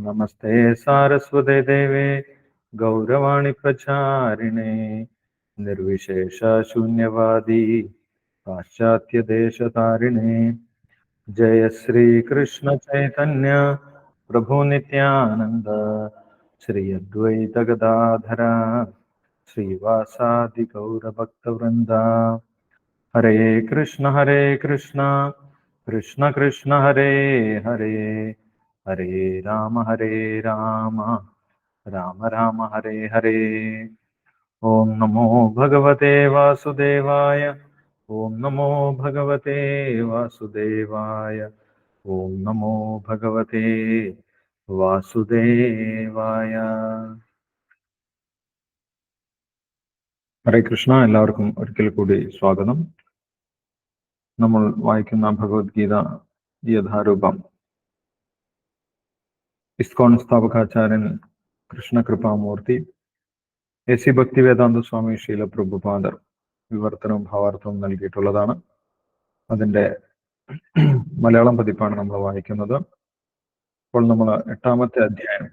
നമസ്തേ സാരസ്വതേ ദേവേ ഗൗരവാണി പ്രചാരിണേ നിർവിശേഷ ശൂന്യവാദി പാശ്ചാത്യദേശതാരിണേ ജയ ശ്രീ കൃഷ്ണ ചൈതന്യ പ്രഭു നിത്യാനന്ദ ശ്രീ അദ്വൈത ഗദാധര ശ്രീവാസാദി ഗൗരഭക്തവൃന്ദ. ഹരേ കൃഷ്ണ കൃഷ്ണ കൃഷ്ണ ഹരേ ഹരേ, ഹരേ രാമ രാമ രാമ ഹരേ ഹരേ. ഓം നമോ ഭഗവതേ വാസുദേവായ, ഓം നമോ ഭഗവതേ വാസുദേവായ, ഓം നമോ ഭഗവതേ വാസുദേവായ. ഹരേ കൃഷ്ണ. എല്ലാവർക്കും ഒരിക്കൽ കൂടി സ്വാഗതം. നമ്മൾ വായിക്കുന്ന ഭഗവത്ഗീത യഥാരൂപം ഇസ്കോൺ സ്ഥാപകാചാര്യൻ കൃഷ്ണകൃപാമൂർത്തി എസി ഭക്തിവേദാന്ത സ്വാമി ശീല പ്രഭുപാദർ വിവർത്തനവും ഭാവാർത്ഥവും നൽകിയിട്ടുള്ളതാണ്. അതിൻ്റെ മലയാളം പതിപ്പാണ് നമ്മൾ വായിക്കുന്നത്. അപ്പോൾ നമ്മൾ 8ാമത്തെ അധ്യായം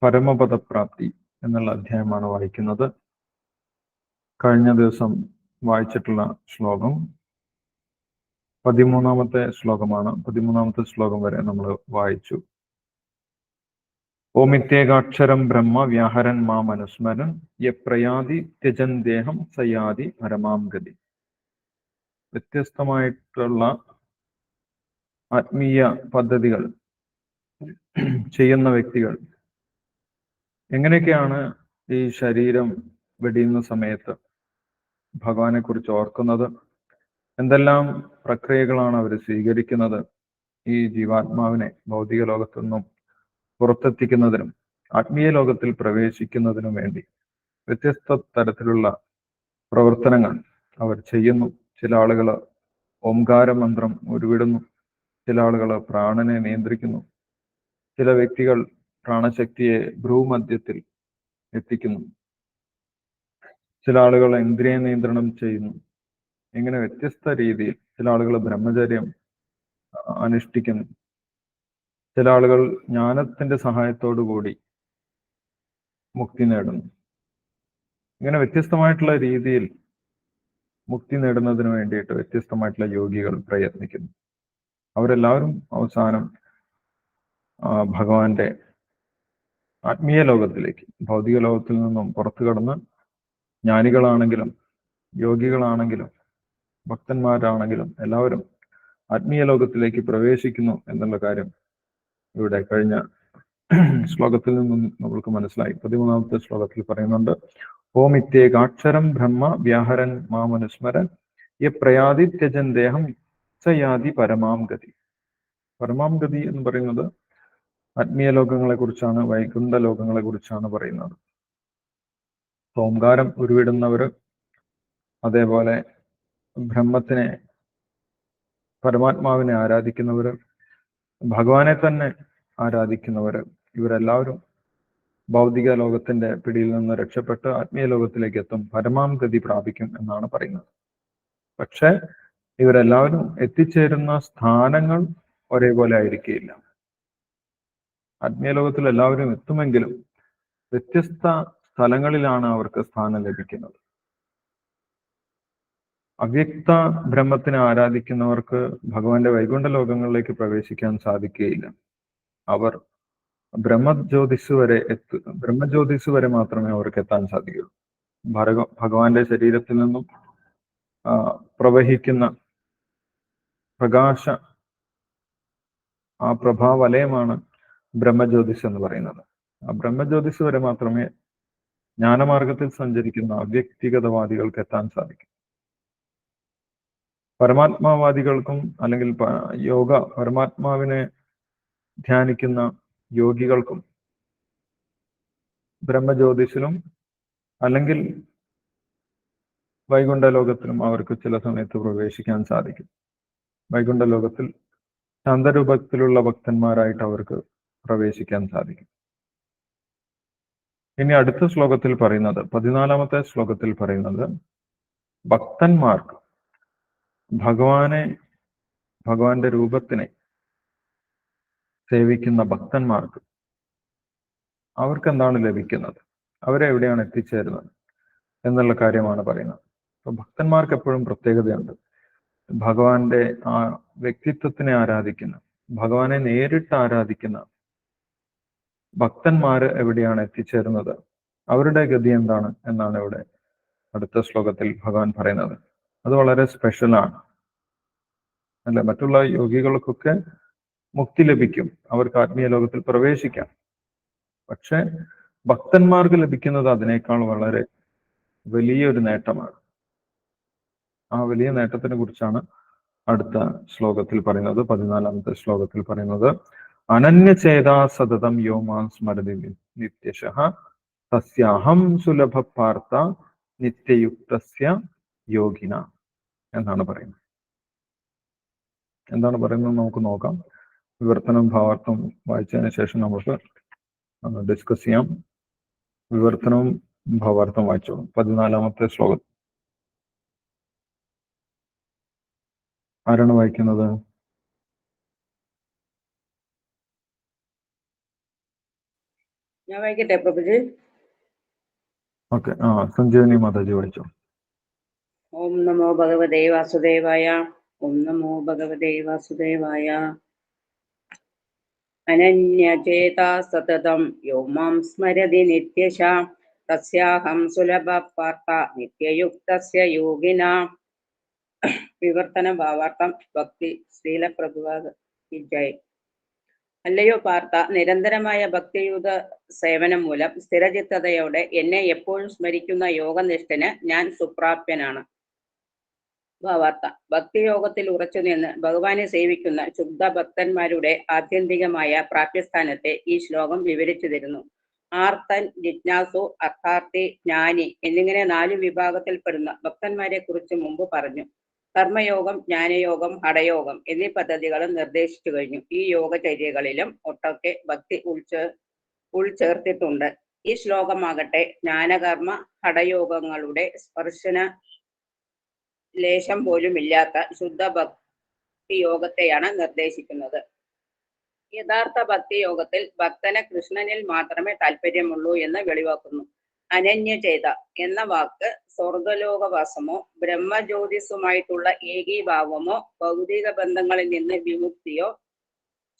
പരമപദപ്രാപ്തി എന്നുള്ള അധ്യായമാണ് വായിക്കുന്നത്. കഴിഞ്ഞ ദിവസം വായിച്ചിട്ടുള്ള ശ്ലോകം 13ാമത്തെ ശ്ലോകമാണ്. 13ാമത്തെ ശ്ലോകം വരെ നമ്മൾ വായിച്ചു. ഓമിത്യേകാക്ഷരം ബ്രഹ്മ വ്യാഹരൻ മാം അനുസ്മരൻ യപ്രയാതി ത്യജൻ ദേഹം സയാതി പരമാം ഗതി. വ്യത്യസ്തമായിട്ടുള്ള ആത്മീയ പദ്ധതികൾ ചെയ്യുന്ന വ്യക്തികൾ എങ്ങനെയൊക്കെയാണ് ഈ ശരീരം വെടിയുന്ന സമയത്ത് ഭഗവാനെ കുറിച്ച് ഓർക്കുന്നത്, എന്തെല്ലാം പ്രക്രിയകളാണ് അവർ സ്വീകരിക്കുന്നത് ഈ ജീവാത്മാവിനെ ഭൗതിക ലോകത്തു നിന്നും പുറത്തെത്തിക്കുന്നതിനും ആത്മീയ ലോകത്തിൽ പ്രവേശിക്കുന്നതിനും വേണ്ടി വ്യത്യസ്ത തരത്തിലുള്ള പ്രവർത്തനങ്ങൾ അവർ ചെയ്യുന്നു. ചില ആളുകൾ ഓംകാര മന്ത്രം ഉരുവിടുന്നു, ചില ആളുകൾ പ്രാണനെ നിയന്ത്രിക്കുന്നു, ചില വ്യക്തികൾ പ്രാണശക്തിയെ ഭ്രൂമധ്യത്തിൽ എത്തിക്കുന്നു, ചില ആളുകൾ ഇന്ദ്രിയ നിയന്ത്രണം ചെയ്യുന്നു. ഇങ്ങനെ വ്യത്യസ്ത രീതിയിൽ ചില ആളുകൾ ബ്രഹ്മചര്യം അനുഷ്ഠിക്കുന്നു, ചില ആളുകൾ ജ്ഞാനത്തിന്റെ സഹായത്തോടു കൂടി മുക്തി നേടുന്നു. ഇങ്ങനെ വ്യത്യസ്തമായിട്ടുള്ള രീതിയിൽ മുക്തി നേടുന്നതിന് വേണ്ടിയിട്ട് വ്യത്യസ്തമായിട്ടുള്ള യോഗികൾ പ്രയത്നിക്കുന്നു. അവരെല്ലാവരും അവസാനം ഭഗവാന്റെ ആത്മീയ ലോകത്തിലേക്ക്, ഭൗതിക ലോകത്തിൽ നിന്നും പുറത്തു കടന്ന് ജ്ഞാനികളാണെങ്കിലും യോഗികളാണെങ്കിലും ഭക്തന്മാരാണെങ്കിലും എല്ലാവരും ആത്മീയ ലോകത്തിലേക്ക് പ്രവേശിക്കുന്നു എന്നുള്ള കാര്യം ഇവിടെ കഴിഞ്ഞ ശ്ലോകത്തിൽ നിന്നും നമ്മൾക്ക് മനസ്സിലായി. 13ാമത്തെ ശ്ലോകത്തിൽ പറയുന്നുണ്ട്, ഓം ഇത്യേകാക്ഷരം ബ്രഹ്മ വ്യാഹരൻ മാമനുസ്മരൻ യപ്രയാതി ത്യജൻ ദേഹം സയാതി പരമാം ഗതി. പരമാം ഗതി എന്ന് പറയുന്നത് ആത്മീയ ലോകങ്ങളെ കുറിച്ചാണ്, വൈകുണ്ഠ ലോകങ്ങളെ കുറിച്ചാണ് പറയുന്നത്. ഓംകാരം ഉരുവിടുന്നവര്, അതേപോലെ ബ്രഹ്മത്തിനെ, പരമാത്മാവിനെ ആരാധിക്കുന്നവര്, ഭഗവാനെ തന്നെ ആരാധിക്കുന്നവര്, ഇവരെല്ലാവരും ഭൗതിക ലോകത്തിന്റെ പിടിയിൽ നിന്ന് രക്ഷപ്പെട്ട് ആത്മീയ ലോകത്തിലേക്ക് എത്തും, പരമാം ഗതി പ്രാപിക്കും എന്നാണ് പറയുന്നത്. പക്ഷെ ഇവരെല്ലാവരും എത്തിച്ചേരുന്ന സ്ഥാനങ്ങൾ ഒരേപോലെ ആയിരിക്കില്ല. ആത്മീയ ലോകത്തിൽ എല്ലാവരും എത്തുമെങ്കിലും വ്യത്യസ്ത സ്ഥലങ്ങളിലാണ് അവർക്ക് സ്ഥാനം ലഭിക്കുന്നത്. അവ്യക്ത ബ്രഹ്മത്തിനെ ആരാധിക്കുന്നവർക്ക് ഭഗവാന്റെ വൈകുണ്ഠ ലോകങ്ങളിലേക്ക് പ്രവേശിക്കാൻ സാധിക്കുകയില്ല. അവർ ബ്രഹ്മജ്യോതിസ് വരെ മാത്രമേ അവർക്ക് എത്താൻ സാധിക്കുള്ളൂ. ഭഗവാന്റെ ശരീരത്തിൽ നിന്നും പ്രവഹിക്കുന്ന പ്രകാശ, ആ പ്രഭാവലയമാണ് ബ്രഹ്മജ്യോതിസ് എന്ന് പറയുന്നത്. ആ ബ്രഹ്മജ്യോതിസ് വരെ മാത്രമേ ജ്ഞാനമാർഗത്തിൽ സഞ്ചരിക്കുന്ന അവ്യക്തിഗതവാദികൾക്ക് എത്താൻ സാധിക്കൂ. പരമാത്മാവാദികൾക്കും അല്ലെങ്കിൽ പരമാത്മാവിനെ ധ്യാനിക്കുന്ന യോഗികൾക്കും ബ്രഹ്മജ്യോതിസിലും അല്ലെങ്കിൽ വൈകുണ്ഠ ലോകത്തിലും അവർക്ക് ചില സമയത്ത് പ്രവേശിക്കാൻ സാധിക്കും. വൈകുണ്ഠ ലോകത്തിൽ ശാന്തരൂപത്തിലുള്ള ഭക്തന്മാരായിട്ട് അവർക്ക് പ്രവേശിക്കാൻ സാധിക്കും. ഇനി അടുത്ത ശ്ലോകത്തിൽ പറയുന്നത്, 14ാമത്തെ ശ്ലോകത്തിൽ പറയുന്നത്, ഭക്തന്മാർക്ക്, ഭഗവാന്റെ രൂപത്തിനെ സേവിക്കുന്ന ഭക്തന്മാർക്ക് അവർക്ക് എന്താണ് ലഭിക്കുന്നത്, അവരെവിടെയാണ് എത്തിച്ചേരുന്നത് എന്നുള്ള കാര്യമാണ് പറയുന്നത്. അപ്പൊ ഭക്തന്മാർക്ക് എപ്പോഴും പ്രത്യേകതയുണ്ട്. ഭഗവാന്റെ ആ വ്യക്തിത്വത്തിനെ ആരാധിക്കുന്ന, ഭഗവാനെ നേരിട്ട് ആരാധിക്കുന്ന ഭക്തന്മാര് എവിടെയാണ് എത്തിച്ചേരുന്നത്, അവരുടെ ഗതി എന്താണ് എന്നാണ് ഇവിടെ അടുത്ത ശ്ലോകത്തിൽ ഭഗവാൻ പറയുന്നത്. അത് വളരെ സ്പെഷ്യലാണ് അല്ലെ. മറ്റുള്ള യോഗികൾക്കൊക്കെ മുക്തി ലഭിക്കും, അവർക്ക് ആത്മീയ ലോകത്തിൽ പ്രവേശിക്കാം. പക്ഷെ ഭക്തന്മാർക്ക് ലഭിക്കുന്നത് അതിനേക്കാൾ വളരെ വലിയൊരു നേട്ടമാണ്. ആ വലിയ നേട്ടത്തിനെ കുറിച്ചാണ് അടുത്ത ശ്ലോകത്തിൽ പറയുന്നത്. 14ാമത്തെ ശ്ലോകത്തിൽ പറയുന്നത്, അനന്യചേതാ സതതം യോ മാം സ്മരതി നിത്യശഃ തസ്യാഹം സുലഭ പാർത്ഥ നിത്യയുക്തസ്യ യോഗിന എന്നാണ് പറയുന്നത്. എന്താണ് പറയുന്നത് നമുക്ക് നോക്കാം. വിവർത്തനം ഭാവാർത്ഥം വായിച്ചതിന് ശേഷം നമുക്ക് ഡിസ്കസ് ചെയ്യാം. വിവർത്തനവും ഭാവാർത്ഥം വായിച്ചോളൂ. 14ാമത്തെ ശ്ലോകം ആരാണ് വായിക്കുന്നത്? ഞാൻ വായിക്കട്ടെ പ്രഭുജി? ഓക്കെ, സഞ്ജീവനി മാതാജി വായിച്ചോ. ഓം നമോ ഭഗവതേ വാസുദേവായ. ഓം നമോ ഭഗവതേ വാസുദേവായ. അനന്യചേതാ സതതം യോ മാം സ്മരതി നിത്യശഃ തസ്യാഹം സുലഭ പാർത്ഥ നിത്യയുക്തസ്യ യോഗിന. വിവർത്തന ഭാവാർത്ഥം. ഭക്തി ശ്രീല പ്രഭുപാദ ജയ്. അല്ലയോ പാർത്ഥ, നിരന്തരമായ ഭക്തിയുത സേവനം മൂലം സ്ഥിരചിത്തതയോടെ എന്നെ എപ്പോഴും സ്മരിക്കുന്ന യോഗനിഷ്ഠന് ഞാൻ സുപ്രാപ്യനാണ്. ഭാവാർത്ഥ. ഭക്തിയോഗത്തിൽ ഉറച്ചുനിന്ന് ഭഗവാനെ സേവിക്കുന്ന ശുദ്ധ ഭക്തന്മാരുടെ ആത്യന്തികമായ പ്രാപ്യസ്ഥാനത്തെ ഈ ശ്ലോകം വിവരിച്ചു തരുന്നു. ആർത്തൻ, ജിജ്ഞാസു, അർത്ഥാർത്ഥി, ജ്ഞാനി എന്നിങ്ങനെ 4 വിഭാഗത്തിൽപ്പെടുന്ന ഭക്തന്മാരെ കുറിച്ച് മുമ്പ് പറഞ്ഞു. കർമ്മയോഗം, ജ്ഞാനയോഗം, ഹഠയോഗം എന്നീ പദ്ധതികളും നിർദ്ദേശിച്ചു കഴിഞ്ഞു. ഈ യോഗചര്യകളിലും ഒട്ടൊക്കെ ഭക്തി ഉൾച്ചേർത്തിട്ടുണ്ട്. ഈ ശ്ലോകമാകട്ടെ ജ്ഞാനകർമ്മ ഹഠയോഗങ്ങളുടെ സ്പർശന ലേശം പോലും ഇല്ലാത്ത ശുദ്ധ ഭക്തി യോഗത്തെയാണ് നിർദ്ദേശിക്കുന്നത്. യഥാർത്ഥ ഭക്തിയോഗത്തിൽ ഭക്തന് കൃഷ്ണനിൽ മാത്രമേ താല്പര്യമുള്ളൂ എന്ന് വെളിവാക്കുന്നു. അനന്യചേത എന്ന വാക്ക് സ്വർഗലോകവാസമോ ബ്രഹ്മജ്യോതിസുമായിട്ടുള്ള ഏകീഭാവമോ ഭൗതിക ബന്ധങ്ങളിൽ നിന്ന് വിമുക്തിയോ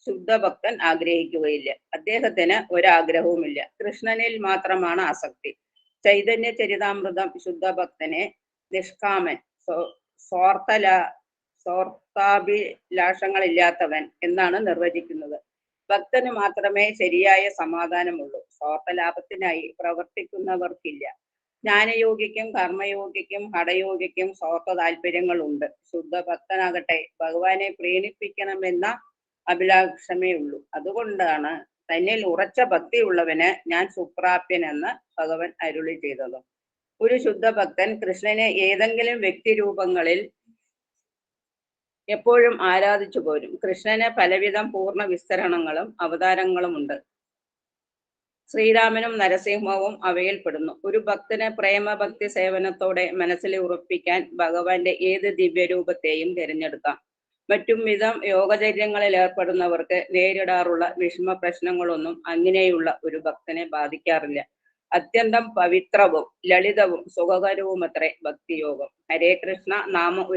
ശുദ്ധഭക്തൻ ആഗ്രഹിക്കുകയില്ല. അദ്ദേഹത്തിന് ഒരാഗ്രഹവുമില്ല. കൃഷ്ണനിൽ മാത്രമാണ് ആസക്തി. ചൈതന്യ ചരിതാമൃതം ശുദ്ധഭക്തനെ നിഷ്കാമൻ, സ്വാർത്ഥാഭിലാഷങ്ങളില്ലാത്തവൻ എന്നാണ് നിർവചിക്കുന്നത്. ഭക്തന് മാത്രമേ ശരിയായ സമാധാനമുള്ളൂ. സ്വാർത്ഥലാഭത്തിനായി പ്രവർത്തിക്കുന്നവർക്കില്ല. ജ്ഞാനയോഗിക്കും കർമ്മയോഗിക്കും ഹഠയോഗിക്കും സ്വാർത്ഥ താല്പര്യങ്ങളുണ്ട്. ശുദ്ധഭക്തനാകട്ടെ ഭഗവാനെ പ്രീണിപ്പിക്കണമെന്ന അഭിലാഷമേ ഉള്ളൂ. അതുകൊണ്ടാണ് തന്നിൽ ഉറച്ച ഭക്തിയുള്ളവന് ഞാൻ സുപ്രാപ്യനെന്ന് ഭഗവാൻ അരുളി ചെയ്തത്. ഒരു ശുദ്ധഭക്തൻ കൃഷ്ണനെ ഏതെങ്കിലും വ്യക്തിരൂപങ്ങളിൽ എപ്പോഴും ആരാധിച്ചു പോരും. കൃഷ്ണന് പലവിധം പൂർണ്ണ വിസ്തരണങ്ങളും അവതാരങ്ങളുമുണ്ട്. ശ്രീരാമനും നരസിംഹവും അവയിൽപ്പെടുന്നു. ഒരു ഭക്തന് പ്രേമഭക്തി സേവനത്തോടെ മനസ്സിൽ ഉറപ്പിക്കാൻ ഭഗവാന്റെ ഏത് ദിവ്യരൂപത്തെയും തിരഞ്ഞെടുക്കാം. മറ്റും വിധം യോഗചര്യങ്ങളിൽ ഏർപ്പെടുന്നവർക്ക് നേരിടാറുള്ള വിഷമ പ്രശ്നങ്ങളൊന്നും അങ്ങനെയുള്ള ഒരു ഭക്തനെ ബാധിക്കാറില്ല. അത്യന്തം പവിത്രവും ലളിതവും സുഖകരവുമത്രേ ഭക്തിയോഗം. ഹരേ കൃഷ്ണ നാമം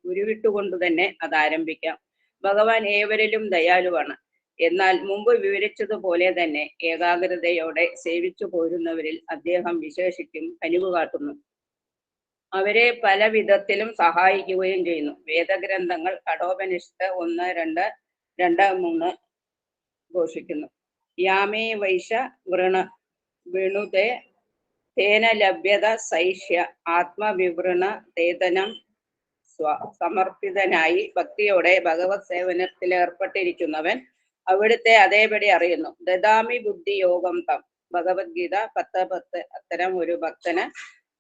ഉരുവിട്ടുകൊണ്ട് തന്നെ അത് ആരംഭിക്കാം. ഭഗവാൻ ഏവരിലും ദയാലുവാണ്. എന്നാൽ മുമ്പ് വിവരിച്ചതുപോലെ തന്നെ ഏകാഗ്രതയോടെ സേവിച്ചു പോരുന്നവരിൽ അദ്ദേഹം വിശേഷിക്കും കനിവ് കാട്ടുന്നു. അവരെ പല വിധത്തിലും സഹായിക്കുകയും ചെയ്യുന്നു. വേദഗ്രന്ഥങ്ങൾ കഠോപനിഷത്ത് 1:2-3 ഘോഷിക്കുന്നു. യാമേ വൈശ വിണുതേ തേന ലഭ്യത സൈഷ്യ ആത്മവിവൃണ തേതനം സമർപ്പിതനായി ഭക്തിയോടെ ഭഗവത് സേവനത്തിൽ ഏർപ്പെട്ടിരിക്കുന്നവൻ അവിടുത്തെ അതേപടി അറിയുന്നു. ദദാമി ബുദ്ധി യോഗം തം. ഭഗവത്ഗീത 10:10. അത്തരം ഒരു ഭക്തന്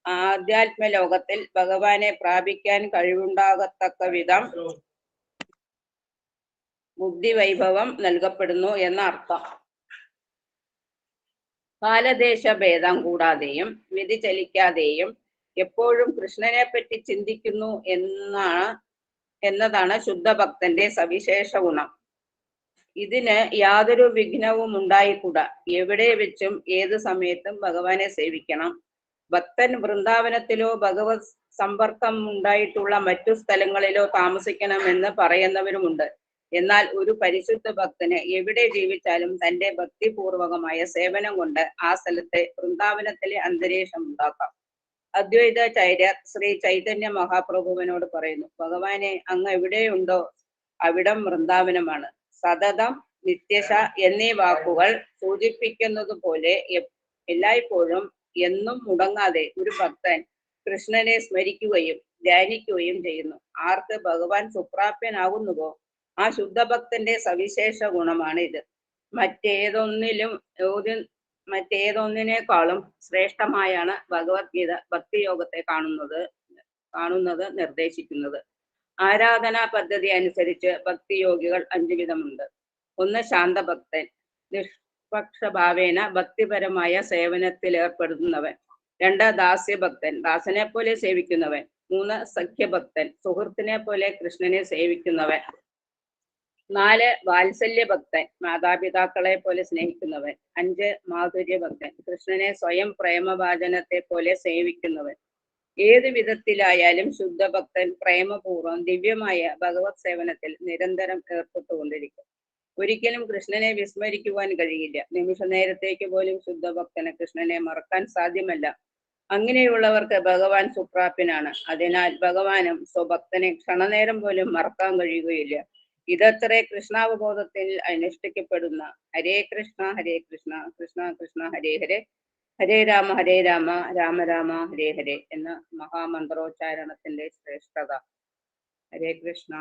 ആധ്യാത്മ ലോകത്തിൽ ഭഗവാനെ പ്രാപിക്കാൻ കഴിവുണ്ടാകത്തക്ക വിധം ബുദ്ധിവൈഭവം നൽകപ്പെടുന്നു എന്ന അർത്ഥം. കാലദേശ ഭേദം കൂടാതെയും വ്യതിചലിക്കാതെയും എപ്പോഴും കൃഷ്ണനെ പറ്റി ചിന്തിക്കുന്നു എന്നതാണ് ശുദ്ധഭക്തന്റെ സവിശേഷ ഗുണം. ഇതിന് യാതൊരു വിഘ്നവും ഉണ്ടായിക്കൂടാ. എവിടെ വെച്ചും ഏത് സമയത്തും ഭഗവാനെ സേവിക്കണം. ഭക്തൻ വൃന്ദാവനത്തിലോ ഭഗവത് സമ്പർക്കം ഉണ്ടായിട്ടുള്ള മറ്റു സ്ഥലങ്ങളിലോ താമസിക്കണമെന്ന് പറയുന്നവരുമുണ്ട്. എന്നാൽ ഒരു പരിശുദ്ധ ഭക്തന് എവിടെ ജീവിച്ചാലും തന്റെ ഭക്തിപൂർവകമായ സേവനം കൊണ്ട് ആ സ്ഥലത്തെ വൃന്ദാവനത്തിലെ അന്തരീക്ഷം ഉണ്ടാക്കാം. അദ്വൈതാചാര്യർ ശ്രീ ചൈതന്യ മഹാപ്രഭുവിനോട് പറയുന്നു, ഭഗവാനെ അങ്ങ് എവിടെയുണ്ടോ അവിടം വൃന്ദാവനമാണ്. സതതം, നിത്യശ എന്നീ വാക്കുകൾ സൂചിപ്പിക്കുന്നത് പോലെ എല്ലായ്പ്പോഴും എന്നും മുടങ്ങാതെ ഒരു ഭക്തൻ കൃഷ്ണനെ സ്മരിക്കുകയും ധ്യാനിക്കുകയും ചെയ്യുന്നു. ആർക്ക് ഭഗവാൻ സുപ്രാപ്യനാകുന്നുവോ ആ ശുദ്ധഭക്തന്റെ സവിശേഷ ഗുണമാണ് ഇത്. മറ്റേതൊന്നിനേക്കാളും ശ്രേഷ്ഠമായാണ് ഭഗവത്ഗീത ഭക്തിയോഗത്തെ കാണുന്നത് നിർദ്ദേശിക്കുന്നത്. ആരാധനാ പദ്ധതി അനുസരിച്ച് ഭക്തിയോഗികൾ 5 വിധമുണ്ട്. 1. ശാന്തഭക്തൻ, നിഷ്പക്ഷഭാവേന ഭക്തിപരമായ സേവനത്തിൽ ഏർപ്പെടുന്നവൻ. 2. ദാസ്യഭക്തൻ, ദാസനെ പോലെ സേവിക്കുന്നവൻ. 3. സഖ്യഭക്തൻ, സുഹൃത്തിനെ പോലെ കൃഷ്ണനെ സേവിക്കുന്നവൻ. 4. വാത്സല്യഭക്തൻ, മാതാപിതാക്കളെ പോലെ സ്നേഹിക്കുന്നവൻ. 5. മാധുര്യഭക്തൻ, കൃഷ്ണനെ സ്വയം പ്രേമഭാജനത്തെ പോലെ സേവിക്കുന്നവൻ. ഏത് വിധത്തിലായാലും ശുദ്ധഭക്തൻ പ്രേമപൂർവ്വം ദിവ്യമായ ഭഗവത് സേവനത്തിൽ നിരന്തരം ഏർപ്പെട്ടുകൊണ്ടിരിക്കും. ഒരിക്കലും കൃഷ്ണനെ വിസ്മരിക്കുവാൻ കഴിയില്ല. നിമിഷ നേരത്തേക്ക് പോലും ശുദ്ധഭക്തന് കൃഷ്ണനെ മറക്കാൻ സാധ്യമല്ല. അങ്ങനെയുള്ളവർക്ക് ഭഗവാൻ സുപ്രാപ്യനാണ്. അതിനാൽ ഭഗവാനും സ്വഭക്തനെ ക്ഷണനേരം പോലും മറക്കാൻ കഴിയുകയില്ല. ഇതത്രേ കൃഷ്ണാവബോധത്തിൽ അനുഷ്ഠിക്കപ്പെടുന്ന ഹരേ കൃഷ്ണ കൃഷ്ണ കൃഷ്ണ ഹരേ ഹരേ, ഹരേ രാമ രാമ രാമ ഹരേ ഹരേ എന്ന മഹാമന്ത്രോച്ചാരണത്തിന്റെ ശ്രേഷ്ഠത. ഹരേ കൃഷ്ണ.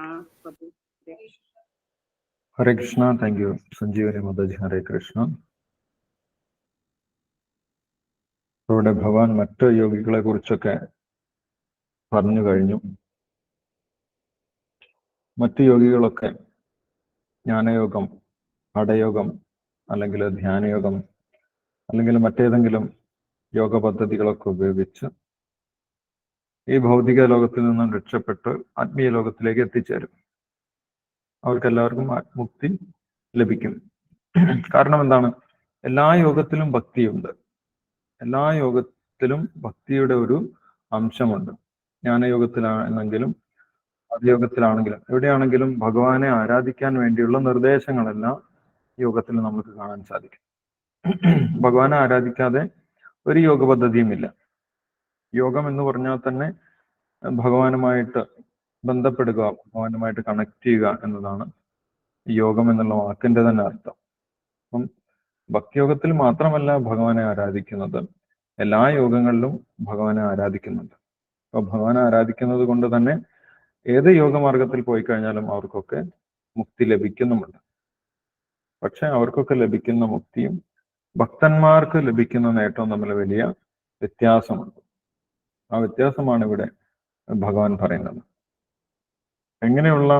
ഹരേ കൃഷ്ണ. Thank you Sanjeevani Mataji. ഹരേ കൃഷ്ണ. ഇവിടെ ഭഗവാൻ മറ്റ് യോഗികളെ കുറിച്ചൊക്കെ പറഞ്ഞു കഴിഞ്ഞു. മറ്റു യോഗികളൊക്കെ ജ്ഞാനയോഗം, ഹഠയോഗം, അല്ലെങ്കിൽ ധ്യാനയോഗം, അല്ലെങ്കിൽ മറ്റേതെങ്കിലും യോഗ പദ്ധതികളൊക്കെ ഉപയോഗിച്ച് ഈ ഭൗതിക ലോകത്തിൽ നിന്നും രക്ഷപ്പെട്ട് ആത്മീയ ലോകത്തിലേക്ക് എത്തിച്ചേരും. അവർക്കെല്ലാവർക്കും മുക്തി ലഭിക്കും. കാരണം എന്താണ്? എല്ലാ യോഗത്തിലും ഭക്തിയുണ്ട്. എല്ലാ യോഗത്തിലും ഭക്തിയുടെ ഒരു അംശമുണ്ട്. ജ്ഞാനയോഗത്തിലാണെങ്കിലും യോഗത്തിലാണെങ്കിലും എവിടെയാണെങ്കിലും ഭഗവാനെ ആരാധിക്കാൻ വേണ്ടിയുള്ള നിർദ്ദേശങ്ങളെല്ലാം യോഗത്തിൽ നമുക്ക് കാണാൻ സാധിക്കും. ഭഗവാനെ ആരാധിക്കാതെ ഒരു യോഗ പദ്ധതിയുമില്ല. യോഗം എന്ന് പറഞ്ഞാൽ തന്നെ ഭഗവാനുമായിട്ട് ബന്ധപ്പെടുക, ഭഗവാനുമായിട്ട് കണക്ട് ചെയ്യുക എന്നതാണ് യോഗം എന്നുള്ള വാക്കിന്റെ തന്നെ അർത്ഥം. അപ്പം ഭക്തിയോഗത്തിൽ മാത്രമല്ല ഭഗവാനെ ആരാധിക്കുന്നത്, എല്ലാ യോഗങ്ങളിലും ഭഗവാനെ ആരാധിക്കുന്നുണ്ട്. അപ്പൊ ഭഗവാനെ ആരാധിക്കുന്നത് കൊണ്ട് തന്നെ ഏത് യോഗമാർഗത്തിൽ പോയി കഴിഞ്ഞാലും അവർക്കൊക്കെ മുക്തി ലഭിക്കുന്നുമുണ്ട്. പക്ഷെ അവർക്കൊക്കെ ലഭിക്കുന്ന മുക്തിയും ഭക്തന്മാർക്ക് ലഭിക്കുന്ന നേട്ടവും തമ്മിൽ വലിയ വ്യത്യാസമുണ്ട്. ആ വ്യത്യാസമാണ് ഇവിടെ ഭഗവാൻ പറയുന്നത്. എങ്ങനെയുള്ള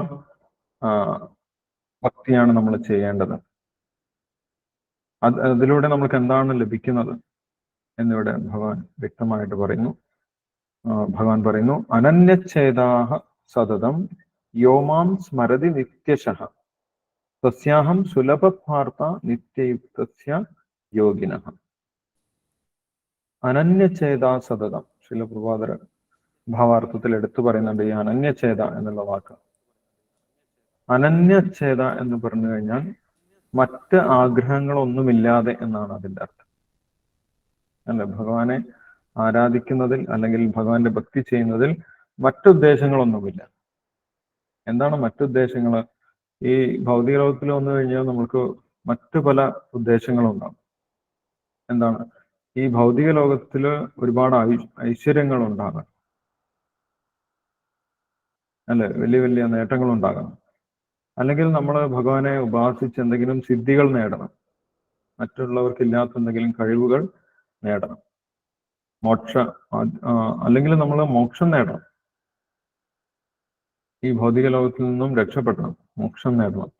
ഭക്തിയാണ് നമ്മൾ ചെയ്യേണ്ടത്, അതിലൂടെ നമുക്ക് എന്താണ് ലഭിക്കുന്നത് എന്നിവിടെ ഭഗവാൻ വ്യക്തമായിട്ട് പറയുന്നു. ഭഗവാൻ പറയുന്നു, അനന്യച്ഛേദാഹ സതതം യോമാം സ്മരതി നിത്യശഃ തസ്യാഹം സുലഭപാർത്ഥ നിത്യയുക്തസ്യ യോഗിനഃ. അനന്യച്ഛേദ സതതം. ശ്രീല പ്രഭാകര ഭാവാർത്ഥത്തിൽ എടുത്തു പറയുന്നുണ്ട് ഈ അനന്യച്ഛേദ എന്നുള്ള വാക്ക്. അനന്യച്ഛേദ എന്ന് പറഞ്ഞു കഴിഞ്ഞാൽ മറ്റ് ആഗ്രഹങ്ങളൊന്നുമില്ലാതെ എന്നാണ് അതിൻ്റെ അർത്ഥം. അല്ലെ, ഭഗവാനെ ആരാധിക്കുന്നതിൽ അല്ലെങ്കിൽ ഭഗവാന്റെ ഭക്തി ചെയ്യുന്നതിൽ മറ്റുദ്ദേശങ്ങളൊന്നുമില്ല. എന്താണ് മറ്റുദ്ദേശങ്ങൾ? ഈ ഭൗതിക ലോകത്തിൽ വന്നു കഴിഞ്ഞാൽ നമുക്ക് മറ്റു പല ഉദ്ദേശങ്ങളുണ്ടാകും. എന്താണ്? ഈ ഭൗതിക ലോകത്തിൽ ഒരുപാട് ഐശ്വര്യങ്ങൾ ഉണ്ടാകണം, അല്ലെ, വലിയ വലിയ നേട്ടങ്ങൾ ഉണ്ടാകണം. അല്ലെങ്കിൽ നമ്മൾ ഭഗവാനെ ഉപാസിച്ച് എന്തെങ്കിലും സിദ്ധികൾ നേടണം, മറ്റുള്ളവർക്കില്ലാത്ത എന്തെങ്കിലും കഴിവുകൾ നേടണം, അല്ലെങ്കിൽ നമ്മൾ മോക്ഷം നേടണം. ഈ ഭൗതിക ലോകത്തിൽ നിന്നും രക്ഷപ്പെടണം, മോക്ഷം നേടണം.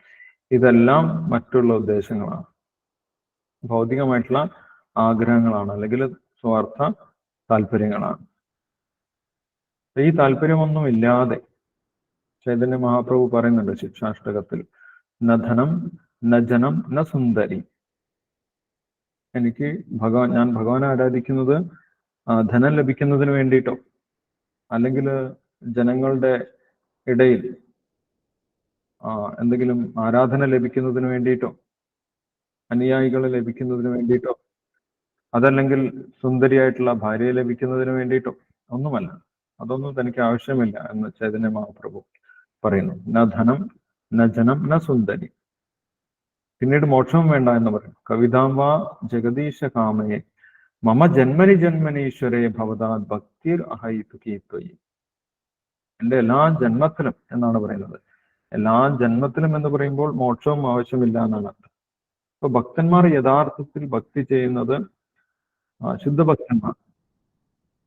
ഇതെല്ലാം മറ്റുള്ള ഉദ്ദേശങ്ങളാണ്, ഭൗതികമായിട്ടുള്ള ആഗ്രഹങ്ങളാണ്, അല്ലെങ്കിൽ സ്വാർത്ഥ താല്പര്യങ്ങളാണ്. ഈ താല്പര്യമൊന്നും ഇല്ലാതെ ചൈതന്യ മഹാപ്രഭു പറയുന്നുണ്ട് ശിക്ഷാഷ്ടകത്തിൽ, ന ധനം ന ജനം ന സുന്ദരി. എനിക്ക് ഞാൻ ഭഗവാനെ ആരാധിക്കുന്നത് ധനം ലഭിക്കുന്നതിന് വേണ്ടിയിട്ടോ അല്ലെങ്കിൽ ജനങ്ങളുടെ ഇടയിൽ എന്തെങ്കിലും ആരാധന ലഭിക്കുന്നതിന് വേണ്ടിയിട്ടോ അനുയായികളെ ലഭിക്കുന്നതിന് വേണ്ടിയിട്ടോ അതല്ലെങ്കിൽ സുന്ദരിയായിട്ടുള്ള ഭാര്യയെ ലഭിക്കുന്നതിന് വേണ്ടിയിട്ടോ ഒന്നുമല്ല. അതൊന്നും തനിക്ക് ആവശ്യമില്ല എന്ന് ചൈതന്യ മഹാപ്രഭു പറയുന്നു. ന ധനം ന ജനം ന സുന്ദരി. പിന്നീട് മോക്ഷവും വേണ്ട എന്ന് പറയും. കവിതാംബ ജഗദീശ കാമയെ മമ ജന്മനി ജന്മനീശ്വരേ ഭവതാത് ഭക്തിർ അഹൈതു കീത്വയി. എൻ്റെ എല്ലാ ജന്മത്തിലും എന്നാണ് പറയുന്നത്. എല്ലാ ജന്മത്തിലും എന്ന് പറയുമ്പോൾ മോക്ഷവും ആവശ്യമില്ല എന്നാണ് അർത്ഥം. അപ്പൊ ഭക്തന്മാർ യഥാർത്ഥത്തിൽ ഭക്തി ചെയ്യുന്നത് ശുദ്ധഭക്തന്മാർ.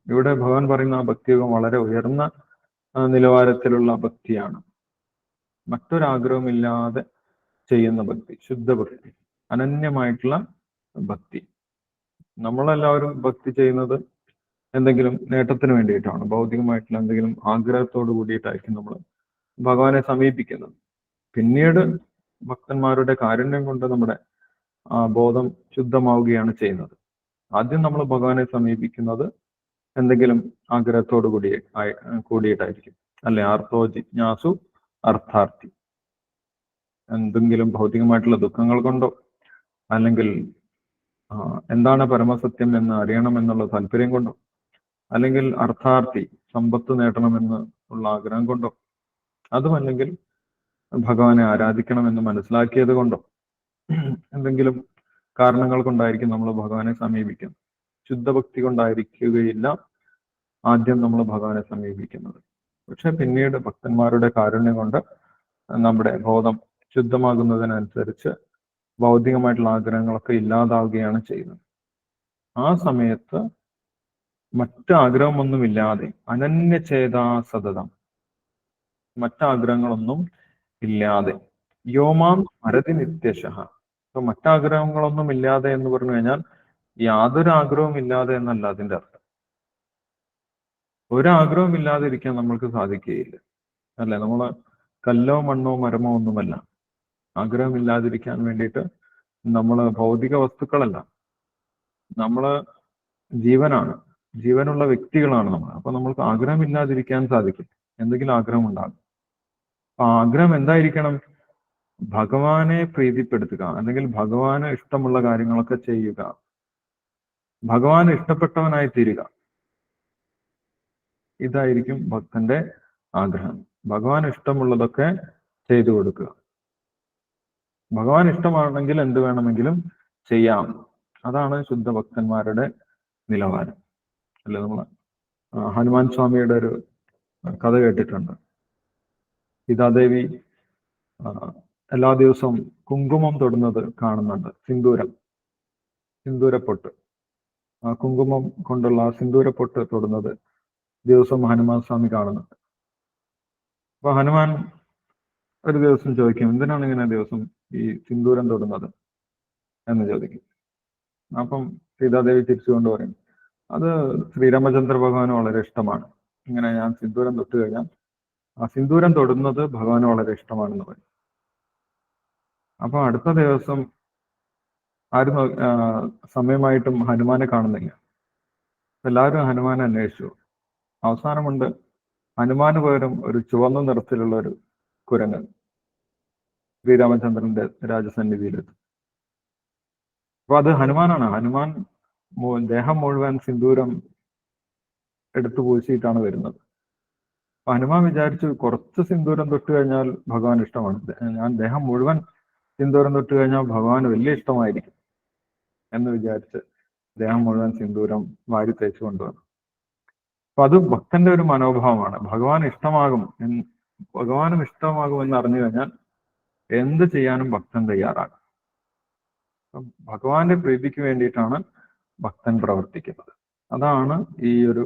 ഇവിടെ ഭഗവാൻ പറയുന്ന ആ ഭക്തിയോഗം വളരെ ഉയർന്ന നിലവാരത്തിലുള്ള ഭക്തിയാണ്. മറ്റൊരാഗ്രഹമില്ലാതെ ചെയ്യുന്ന ഭക്തി, ശുദ്ധഭക്തി, അനന്യമായിട്ടുള്ള ഭക്തി. നമ്മളെല്ലാവരും ഭക്തി ചെയ്യുന്നത് എന്തെങ്കിലും നേട്ടത്തിന് വേണ്ടിയിട്ടാണ്. ഭൗതികമായിട്ടുള്ള എന്തെങ്കിലും ആഗ്രഹത്തോട് കൂടിയിട്ടായിരിക്കും നമ്മൾ ഭഗവാനെ സമീപിക്കുന്നത്. പിന്നീട് ഭക്തന്മാരുടെ കാരുണ്യം കൊണ്ട് നമ്മുടെ ബോധം ശുദ്ധമാവുകയാണ് ചെയ്യുന്നത്. ആദ്യം നമ്മൾ ഭഗവാനെ സമീപിക്കുന്നത് എന്തെങ്കിലും ആഗ്രഹത്തോടു കൂടിയിട്ടായിരിക്കും. അല്ലെ, ആർത്തോ ജിജ്ഞാസു അർത്ഥാർത്ഥി. എന്തെങ്കിലും ഭൗതികമായിട്ടുള്ള ദുഃഖങ്ങൾ കൊണ്ടോ അല്ലെങ്കിൽ എന്താണ് പരമസത്യം എന്ന് അറിയണമെന്നുള്ള താല്പര്യം കൊണ്ടോ അല്ലെങ്കിൽ അർത്ഥാർത്ഥി സമ്പത്ത് നേടണമെന്ന് ഉള്ള ആഗ്രഹം കൊണ്ടോ അതുമല്ലെങ്കിൽ ഭഗവാനെ ആരാധിക്കണമെന്ന് മനസ്സിലാക്കിയത് കൊണ്ടോ എന്തെങ്കിലും കാരണങ്ങൾ കൊണ്ടായിരിക്കും നമ്മൾ ഭഗവാനെ സമീപിക്കുന്നത്. ശുദ്ധഭക്തി കൊണ്ടായിരിക്കുകയില്ല ആദ്യം നമ്മൾ ഭഗവാനെ സമീപിക്കുന്നത്. പക്ഷെ പിന്നീട് ഭക്തന്മാരുടെ കാരുണ്യം കൊണ്ട് നമ്മുടെ ബോധം ശുദ്ധമാകുന്നതിനനുസരിച്ച് ഭൗതികമായിട്ടുള്ള ആഗ്രഹങ്ങളൊക്കെ ഇല്ലാതാവുകയാണ് ചെയ്യുന്നത്. ആ സമയത്ത് മറ്റാഗ്രഹമൊന്നുമില്ലാതെ അനന്യചേതാ സതതം, മറ്റാഗ്രഹങ്ങളൊന്നും ഇല്ലാതെ യോമാം സ്മരതി നിത്യശഃ. അപ്പൊ മറ്റാഗ്രഹങ്ങളൊന്നും ഇല്ലാതെ എന്ന് പറഞ്ഞു കഴിഞ്ഞാൽ യാതൊരു ആഗ്രഹവും ഇല്ലാതെ എന്നല്ല അതിന്റെ അർത്ഥം. ഒരാഗ്രഹവും ഇല്ലാതെ ഇരിക്കാൻ നമ്മൾക്ക് സാധിക്കുകയില്ല, അല്ലെ? നമ്മള് കല്ലോ മണ്ണോ മരമോ ഒന്നുമല്ല. ആഗ്രഹമില്ലാതിരിക്കാൻ വേണ്ടിയിട്ട് നമ്മള് ഭൗതിക വസ്തുക്കളല്ല, നമ്മള് ജീവനാണ്, ജീവനുള്ള വ്യക്തികളാണ് നമ്മൾ. അപ്പൊ നമ്മൾക്ക് ആഗ്രഹമില്ലാതിരിക്കാൻ സാധിക്കും. എന്തെങ്കിലും ആഗ്രഹം ഉണ്ടാകും. അപ്പൊ ആഗ്രഹം എന്തായിരിക്കണം? ഭഗവാനെ പ്രീതിപ്പെടുത്തുക, അല്ലെങ്കിൽ ഭഗവാന് ഇഷ്ടമുള്ള കാര്യങ്ങളൊക്കെ ചെയ്യുക, ഭഗവാന് ഇഷ്ടപ്പെട്ടവനായി തീരുക. ഇതായിരിക്കും ഭക്തന്റെ ആഗ്രഹം. ഭഗവാൻ ഇഷ്ടമുള്ളതൊക്കെ ചെയ്തു കൊടുക്കുക. ഭഗവാൻ ഇഷ്ടമാണെങ്കിൽ എന്ത് വേണമെങ്കിലും ചെയ്യാം. അതാണ് ശുദ്ധഭക്തന്മാരുടെ നിലവാരം. അല്ലെ, നമ്മൾ ഹനുമാൻ സ്വാമിയുടെ ഒരു കഥ കേട്ടിട്ടുണ്ട്. സീതാദേവി എല്ലാ ദിവസവും കുങ്കുമം തൊടുന്നത് കാണുന്നുണ്ട്. സിന്ദൂരപ്പൊട്ട്, ആ കുങ്കുമം കൊണ്ടുള്ള ആ സിന്ദൂരപ്പൊട്ട് തൊടുന്നത് ദിവസം ഹനുമാൻ സ്വാമി കാണുന്നുണ്ട്. അപ്പൊ ഹനുമാൻ ഒരു ദിവസം ചോദിക്കും, എന്തിനാണ് ഇങ്ങനെ ദിവസം ഈ സിന്ദൂരം തൊടുന്നത് എന്ന് ചോദിക്കും. അപ്പം സീതാദേവി തിരിച്ചുകൊണ്ട് പറയും, അത് ശ്രീരാമചന്ദ്ര ഭഗവാന് വളരെ ഇഷ്ടമാണ്. ഇങ്ങനെ ഞാൻ സിന്ദൂരം തൊട്ട് കഴിഞ്ഞാൽ ആ സിന്ദൂരം തൊടുന്നത് ഭഗവാന് വളരെ ഇഷ്ടമാണെന്ന് പറയും. അപ്പൊ അടുത്ത ദിവസം ആരും സമയമായിട്ടും ഹനുമാനെ കാണുന്നില്ല. എല്ലാവരും ഹനുമാനെ അന്വേഷിച്ചു. അവസാനമുണ്ട് ഹനുമാന് പകരം ഒരു ചുവന്ന നിറത്തിലുള്ള ഒരു കുരങ്ങ് ശ്രീരാമചന്ദ്രന്റെ രാജസന്നിധിയിലെത്തും. അപ്പൊ അത് ഹനുമാനാണ്. ഹനുമാൻ ദേഹം മുഴുവൻ സിന്ദൂരം എടുത്തു പൂശിയിട്ടാണ് വരുന്നത്. അപ്പൊ ഹനുമാൻ വിചാരിച്ചു, കുറച്ച് സിന്ദൂരം തൊട്ട് കഴിഞ്ഞാൽ ഭഗവാൻ ഇഷ്ടമാണ്, ഞാൻ ദേഹം മുഴുവൻ സിന്ദൂരം തൊട്ട് കഴിഞ്ഞാൽ ഭഗവാൻ വലിയ ഇഷ്ടമായിരിക്കും എന്ന് വിചാരിച്ച് ദേഹം മുഴുവൻ സിന്ദൂരം വാരി തേച്ചു കൊണ്ടുവന്നു. അപ്പൊ അത് ഭക്തന്റെ ഒരു മനോഭാവമാണ്. ഭഗവാനും ഇഷ്ടമാകുമെന്ന് അറിഞ്ഞു കഴിഞ്ഞാൽ എന്ത് ചെയ്യാനും ഭക്തൻ തയ്യാറാകും. ഭഗവാന്റെ പ്രീതിക്ക് വേണ്ടിയിട്ടാണ് ഭക്തൻ പ്രവർത്തിക്കുന്നത്. അതാണ് ഈ ഒരു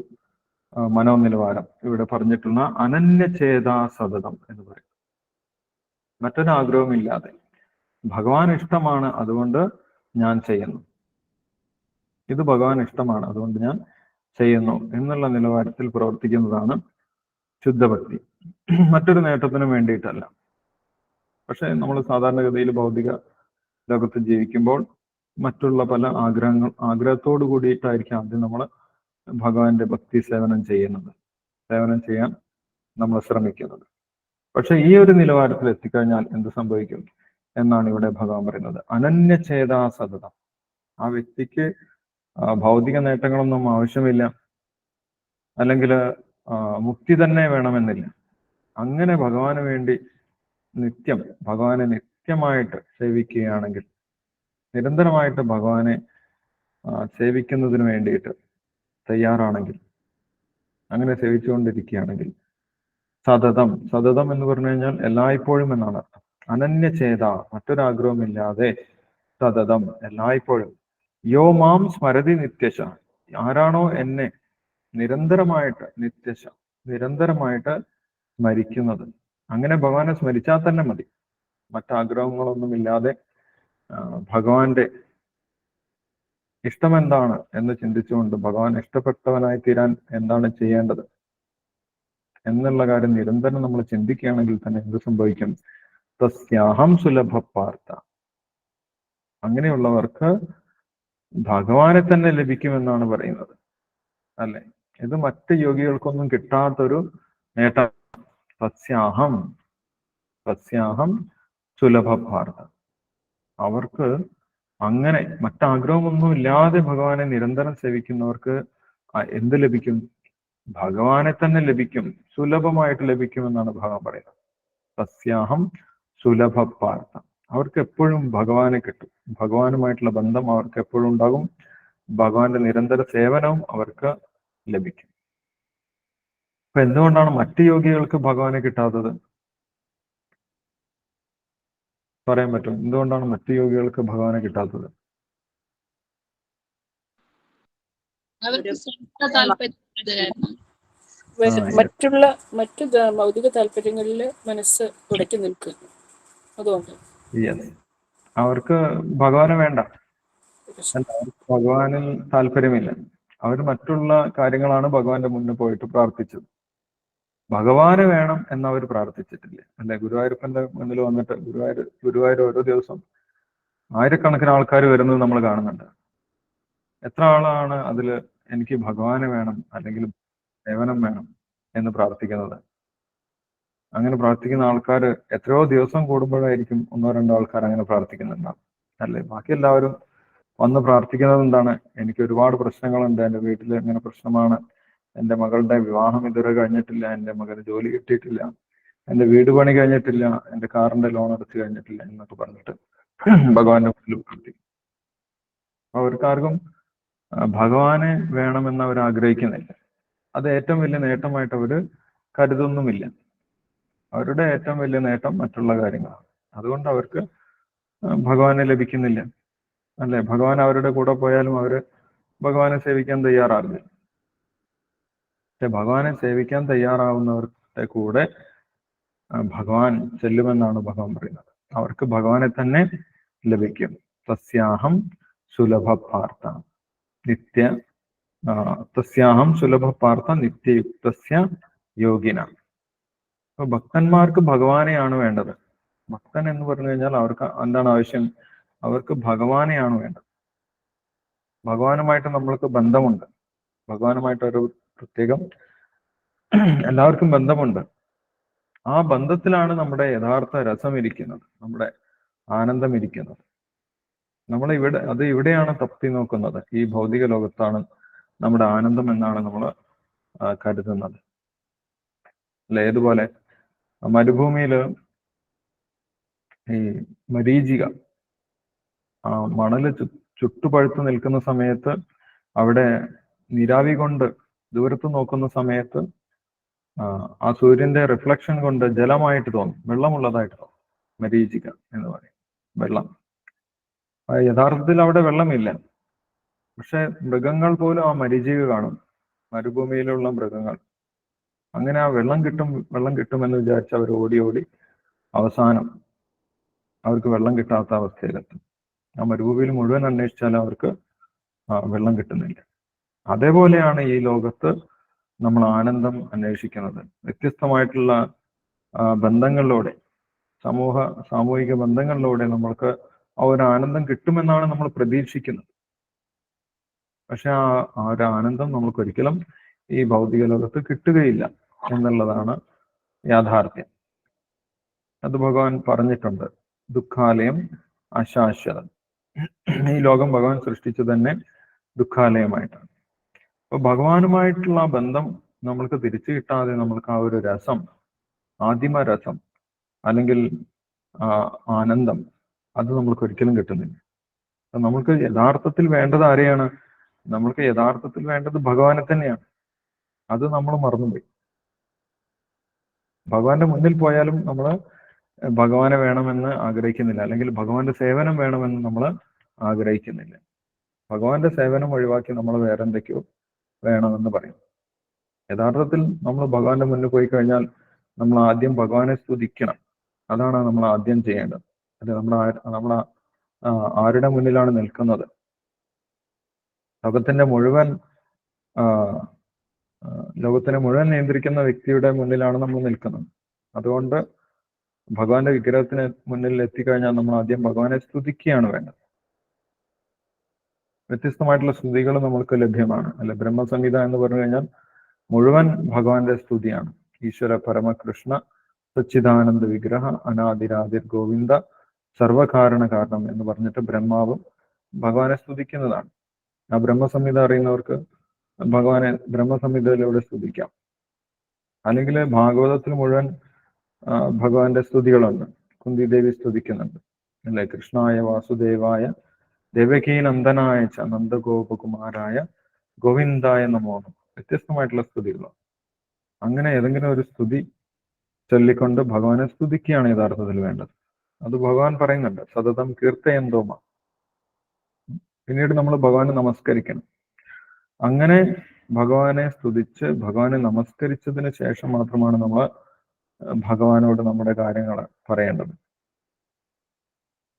മനോനിലവാരം ഇവിടെ പറഞ്ഞിട്ടുള്ള അനന്യചേതാ സതതം എന്ന് പറയുന്നത്. മറ്റൊരാഗ്രഹമില്ലാതെ ഭഗവാൻ ഇഷ്ടമാണ്, അതുകൊണ്ട് ഞാൻ ചെയ്യുന്നു, ഇത് ഭഗവാൻ ഇഷ്ടമാണ് അതുകൊണ്ട് ഞാൻ ചെയ്യുന്നു എന്നുള്ള നിലവാരത്തിൽ പ്രവർത്തിക്കുന്നതാണ് ശുദ്ധഭക്തി. മറ്റൊരു നേട്ടത്തിനും വേണ്ടിയിട്ടല്ല. പക്ഷെ നമ്മൾ സാധാരണഗതിയിൽ ഭൗതിക ലോകത്ത് ജീവിക്കുമ്പോൾ മറ്റുള്ള പല ആഗ്രഹത്തോടു കൂടിയിട്ടായിരിക്കും ആദ്യം നമ്മൾ ഭഗവാന്റെ ഭക്തി സേവനം ചെയ്യാൻ നമ്മൾ ശ്രമിക്കുന്നത്. പക്ഷെ ഈ ഒരു നിലവാരത്തിൽ എത്തിക്കഴിഞ്ഞാൽ എന്ത് സംഭവിക്കും എന്നാണ് ഇവിടെ ഭഗവാൻ പറയുന്നത്. അനന്യഛേദാ സതതം. ആ വ്യക്തിക്ക് ഭൗതിക നേട്ടങ്ങളൊന്നും ആവശ്യമില്ല, അല്ലെങ്കിൽ മുക്തി തന്നെ വേണമെന്നില്ല. അങ്ങനെ ഭഗവാന് വേണ്ടി ഭഗവാനെ നിത്യമായിട്ട് സേവിക്കുകയാണെങ്കിൽ, നിരന്തരമായിട്ട് ഭഗവാനെ സേവിക്കുന്നതിന് വേണ്ടിയിട്ട് തയ്യാറാണെങ്കിൽ, അങ്ങനെ സേവിച്ചുകൊണ്ടിരിക്കുകയാണെങ്കിൽ, സതതം എന്ന് പറഞ്ഞു കഴിഞ്ഞാൽ എല്ലായ്പ്പോഴും എന്നാണ് അർത്ഥം. അനന്യചേത, മറ്റൊരാഗ്രഹമില്ലാതെ, സതതം എല്ലായ്പ്പോഴും. യോ മാം സ്മരതി നിത്യശ, ആരാണോ എന്നെ നിരന്തരമായിട്ട് സ്മരിക്കുന്നത്. അങ്ങനെ ഭഗവാനെ സ്മരിച്ചാൽ തന്നെ മതി. മറ്റാഗ്രഹങ്ങളൊന്നുമില്ലാതെ ഭഗവാന്റെ ഇഷ്ടം എന്താണ് എന്ന് ചിന്തിച്ചുകൊണ്ട് ഭഗവാൻ ഇഷ്ടപ്പെട്ടവനായി തീരാൻ എന്താണ് ചെയ്യേണ്ടത് എന്നുള്ള കാര്യം നിരന്തരം നമ്മൾ ചിന്തിക്കുകയാണെങ്കിൽ തന്നെ എന്ത് സംഭവിക്കും? തസ്യാഹം സുലഭ പാർത്ഥ. അങ്ങനെയുള്ളവർക്ക് ഭഗവാനെ തന്നെ ലഭിക്കുമെന്നാണ് പറയുന്നത്, അല്ലെ? ഇത് മറ്റ് യോഗികൾക്കൊന്നും കിട്ടാത്തൊരു നേട്ടം. തസ്യാഹം സുലഭ പാർത്ഥ. അവർക്ക് അങ്ങനെ മറ്റാഗ്രഹമൊന്നും ഇല്ലാതെ ഭഗവാനെ നിരന്തരം സേവിക്കുന്നവർക്ക് എന്ത് ലഭിക്കും? ഭഗവാനെ തന്നെ ലഭിക്കും, സുലഭമായിട്ട് ലഭിക്കുമെന്നാണ് ഭഗവാൻ പറയുന്നത്. തസ്യാഹം സുലഭ പാർത്ഥ. അവർക്ക് എപ്പോഴും ഭഗവാനെ കിട്ടും. ഭഗവാനുമായിട്ടുള്ള ബന്ധം അവർക്ക് എപ്പോഴും ഉണ്ടാകും. ഭഗവാന്റെ നിരന്തര സേവനവും അവർക്ക് ലഭിക്കും. അപ്പൊ എന്തുകൊണ്ടാണ് മറ്റ് യോഗികൾക്ക് ഭഗവാനെ കിട്ടാത്തത്? പറയാൻ പറ്റും എന്തുകൊണ്ടാണ് മറ്റ് യോഗികൾക്ക് ഭഗവാനെ കിട്ടാത്തത്? മറ്റു ഭൗതിക താല്പര്യങ്ങളിൽ മനസ്സ് ഉടക്കി നിൽക്കുക. അതുകൊണ്ട് അവർക്ക് ഭഗവാനെ വേണ്ട, ഭഗവാനിൽ താല്പര്യമില്ല. അവർ മറ്റുള്ള കാര്യങ്ങളാണ് ഭഗവാന്റെ മുന്നിൽ പോയിട്ട് പ്രാർത്ഥിച്ചത്. ഭഗവാനെ വേണം എന്നവർ പ്രാർത്ഥിച്ചിട്ടില്ല, അല്ലെ? ഗുരുവായൂരപ്പന്റെ മുന്നിൽ വന്നിട്ട് ഗുരുവായൂർ ഓരോ ദിവസം ആയിരക്കണക്കിന് ആൾക്കാർ വരുന്നത് നമ്മൾ കാണുന്നുണ്ട്. എത്ര ആളാണ് അതിൽ എനിക്ക് ഭഗവാനെ വേണം അല്ലെങ്കിൽ സേവനം വേണം എന്ന് പ്രാർത്ഥിക്കുന്നത്? അങ്ങനെ പ്രാർത്ഥിക്കുന്ന ആൾക്കാർ എത്രയോ ദിവസം കൂടുമ്പോഴായിരിക്കും ഒന്നോ രണ്ടോ ആൾക്കാർ അങ്ങനെ പ്രാർത്ഥിക്കുന്നുണ്ടാവും, അല്ലെ? ബാക്കി എല്ലാവരും വന്ന് പ്രാർത്ഥിക്കുന്നത് എന്താണ്? എനിക്ക് ഒരുപാട് പ്രശ്നങ്ങളുണ്ട്, എൻ്റെ വീട്ടിൽ ഇങ്ങനെ പ്രശ്നമാണ്, എൻ്റെ മകളുടെ വിവാഹം ഇതുവരെ കഴിഞ്ഞിട്ടില്ല, എൻ്റെ മകന് ജോലി കിട്ടിയിട്ടില്ല, എൻ്റെ വീട് പണി കഴിഞ്ഞിട്ടില്ല, എൻ്റെ കാറിന്റെ ലോൺ അടച്ചു കഴിഞ്ഞിട്ടില്ല എന്നൊക്കെ പറഞ്ഞിട്ട് ഭഗവാന്റെ മുന്നിൽ പ്രാർത്ഥിക്കും. അവർക്കാർക്കും ഭഗവാനെ വേണമെന്ന് അവർ ആഗ്രഹിക്കുന്നില്ല. അത് ഏറ്റവും വലിയ നേട്ടമായിട്ട് അവർ കരുതുന്നുമില്ല. അവരുടെ ഏറ്റവും വലിയ നേട്ടം മറ്റുള്ള കാര്യങ്ങളാണ്. അതുകൊണ്ട് അവർക്ക് ഭഗവാനെ ലഭിക്കുന്നില്ല, അല്ലെ? ഭഗവാൻ അവരുടെ കൂടെ പോയാലും അവര് ഭഗവാനെ സേവിക്കാൻ തയ്യാറാകില്ല. പക്ഷെ ഭഗവാനെ സേവിക്കാൻ തയ്യാറാവുന്നവരുടെ കൂടെ ഭഗവാൻ ചെല്ലുമെന്നാണ് ഭഗവാൻ പറയുന്നത്. അവർക്ക് ഭഗവാനെ തന്നെ ലഭിക്കും. തസ്യാഹം സുലഭ പാർത്ഥ നിത്യയുക്തസ്യ യോഗിന. അപ്പൊ ഭക്തന്മാർക്ക് ഭഗവാനെയാണ് വേണ്ടത്. ഭക്തൻ എന്ന് പറഞ്ഞു കഴിഞ്ഞാൽ അവർക്ക് എന്താണ് ആവശ്യം? അവർക്ക് ഭഗവാനെയാണ് വേണ്ടത്. ഭഗവാനുമായിട്ട് നമ്മൾക്ക് ബന്ധമുണ്ട്. ഭഗവാനുമായിട്ട് ഒരു പ്രത്യേകം എല്ലാവർക്കും ബന്ധമുണ്ട്. ആ ബന്ധത്തിലാണ് നമ്മുടെ യഥാർത്ഥ രസം ഇരിക്കുന്നത്, നമ്മുടെ ആനന്ദം ഇരിക്കുന്നത്. ഇവിടെയാണ് തപ്പി നോക്കുന്നത്. ഈ ഭൗതിക ലോകത്താണ് നമ്മുടെ ആനന്ദം എന്നാണ് നമ്മൾ കരുതുന്നത്, അല്ലെ? ഏതുപോലെ മരുഭൂമിയില് ഈ മരീചിക മണല് ചുട്ടുപഴുത്ത് നിൽക്കുന്ന സമയത്ത് അവിടെ നീരാവി കൊണ്ട് ദൂരത്ത് നോക്കുന്ന സമയത്ത് ആ സൂര്യന്റെ റിഫ്ലക്ഷൻ കൊണ്ട് ജലമായിട്ട് തോന്നും, വെള്ളമുള്ളതായിട്ട് തോന്നും. മരീചിക എന്ന് പറയും, വെള്ളം. യഥാർത്ഥത്തിൽ അവിടെ വെള്ളമില്ല. പക്ഷെ മൃഗങ്ങൾ പോലും ആ മരീചിക കാണും, മരുഭൂമിയിലുള്ള മൃഗങ്ങൾ. അങ്ങനെ ആ വെള്ളം കിട്ടുമെന്ന് വിചാരിച്ച് അവർ ഓടി അവസാനം അവർക്ക് വെള്ളം കിട്ടാത്ത അവസ്ഥയിലെത്തും. ആ മരുഭൂമിയിൽ മുഴുവൻ അന്വേഷിച്ചാലും അവർക്ക് വെള്ളം കിട്ടുന്നില്ല. അതേപോലെയാണ് ഈ ലോകത്ത് നമ്മൾ ആനന്ദം അന്വേഷിക്കുന്നത്. വ്യത്യസ്തമായിട്ടുള്ള ബന്ധങ്ങളിലൂടെ, സാമൂഹിക ബന്ധങ്ങളിലൂടെ നമ്മൾക്ക് ആ ഒരു ആനന്ദം കിട്ടുമെന്നാണ് നമ്മൾ പ്രതീക്ഷിക്കുന്നത്. പക്ഷെ ആ ഒരു ആനന്ദം നമുക്ക് ഒരിക്കലും ഈ ഭൗതിക ലോകത്ത് കിട്ടുകയില്ല എന്നുള്ളതാണ് യാഥാർത്ഥ്യം. അത് ഭഗവാൻ പറഞ്ഞിട്ടുണ്ട്. ദുഃഖാലയം അശാശ്വതം. ഈ ലോകം ഭഗവാൻ സൃഷ്ടിച്ചു തന്നെ ദുഃഖാലയമായിട്ടാണ്. അപ്പൊ ഭഗവാനുമായിട്ടുള്ള ആ ബന്ധം നമ്മൾക്ക് തിരിച്ചു കിട്ടാതെ നമ്മൾക്ക് ആ ഒരു രസം, ആദിമ രസം അല്ലെങ്കിൽ ആനന്ദം, അത് നമ്മൾക്ക് ഒരിക്കലും കിട്ടുന്നില്ല. നമ്മൾക്ക് യഥാർത്ഥത്തിൽ വേണ്ടത് ആരെയാണ്? നമ്മൾക്ക് യഥാർത്ഥത്തിൽ വേണ്ടത് ഭഗവാനെ തന്നെയാണ്. അത് നമ്മൾ മറന്നുപോയി. ഭഗവാന്റെ മുന്നിൽ പോയാലും നമ്മൾ ഭഗവാനെ വേണമെന്ന് ആഗ്രഹിക്കുന്നില്ല, അല്ലെങ്കിൽ ഭഗവാന്റെ സേവനം വേണമെന്ന് നമ്മൾ ആഗ്രഹിക്കുന്നില്ല. ഭഗവാന്റെ സേവനം ഒഴിവാക്കി നമ്മൾ വേറെ എന്തൊക്കെയോ വേണമെന്ന് പറയും. യഥാർത്ഥത്തിൽ നമ്മൾ ഭഗവാന്റെ മുന്നിൽ പോയി കഴിഞ്ഞാൽ നമ്മൾ ആദ്യം ഭഗവാനെ സ്തുതിക്കണം. അതാണ് നമ്മൾ ആദ്യം ചെയ്യേണ്ടത്. അത് നമ്മൾ ആരുടെ മുന്നിലാണ് നിൽക്കുന്നത്? ലോകത്തിനെ മുഴുവൻ നിയന്ത്രിക്കുന്ന വ്യക്തിയുടെ മുന്നിലാണ് നമ്മൾ നിൽക്കുന്നത്. അതുകൊണ്ട് ഭഗവാന്റെ വിഗ്രഹത്തിന് മുന്നിൽ എത്തിക്കഴിഞ്ഞാൽ നമ്മൾ ആദ്യം ഭഗവാനെ സ്തുതിക്കുകയാണ് വേണ്ടത്. വ്യത്യസ്തമായിട്ടുള്ള സ്തുതികൾ നമ്മൾക്ക് ലഭ്യമാണ് അല്ലെ. ബ്രഹ്മസംഹിത എന്ന് പറഞ്ഞു കഴിഞ്ഞാൽ മുഴുവൻ ഭഗവാന്റെ സ്തുതിയാണ്. ഈശ്വര പരമകൃഷ്ണ സച്ചിദാനന്ദ വിഗ്രഹ അനാദിരാദിർ ഗോവിന്ദ സർവകാരണ കാരണം എന്ന് പറഞ്ഞിട്ട് ബ്രഹ്മാവും ഭഗവാനെ സ്തുതിക്കുന്നതാണ്. ആ ബ്രഹ്മസംഹിത അറിയുന്നവർക്ക് ഭഗവാനെ ബ്രഹ്മസംഹിതയിലൂടെ സ്തുതിക്കാം. അല്ലെങ്കിൽ ഭാഗവതത്തിൽ മുഴുവൻ ഭഗവാന്റെ സ്തുതികളുണ്ട്. കുന്തി ദേവി സ്തുതിക്കുന്നുണ്ട് അല്ലെ. കൃഷ്ണായ വാസുദേവായ ദേവകീ നന്ദനായ ച നന്ദഗോപകുമാരായ ഗോവിന്ദായ നമോ. വ്യത്യസ്തമായിട്ടുള്ള സ്തുതികളാണ്. അങ്ങനെ ഏതെങ്കിലും ഒരു സ്തുതി ചൊല്ലിക്കൊണ്ട് ഭഗവാനെ സ്തുതിക്കുകയാണ് യഥാർത്ഥത്തിൽ വേണ്ടത്. അത് ഭഗവാൻ പറയുന്നുണ്ട്, സതതം കീർത്തയന്തോമ. പിന്നീട് നമ്മൾ ഭഗവാനെ നമസ്കരിക്കണം. അങ്ങനെ ഭഗവാനെ സ്തുതിച്ച് ഭഗവാനെ നമസ്കരിച്ചതിന് ശേഷം മാത്രമാണ് നമ്മൾ ഭഗവാനോട് നമ്മുടെ കാര്യങ്ങൾ പറയേണ്ടത്.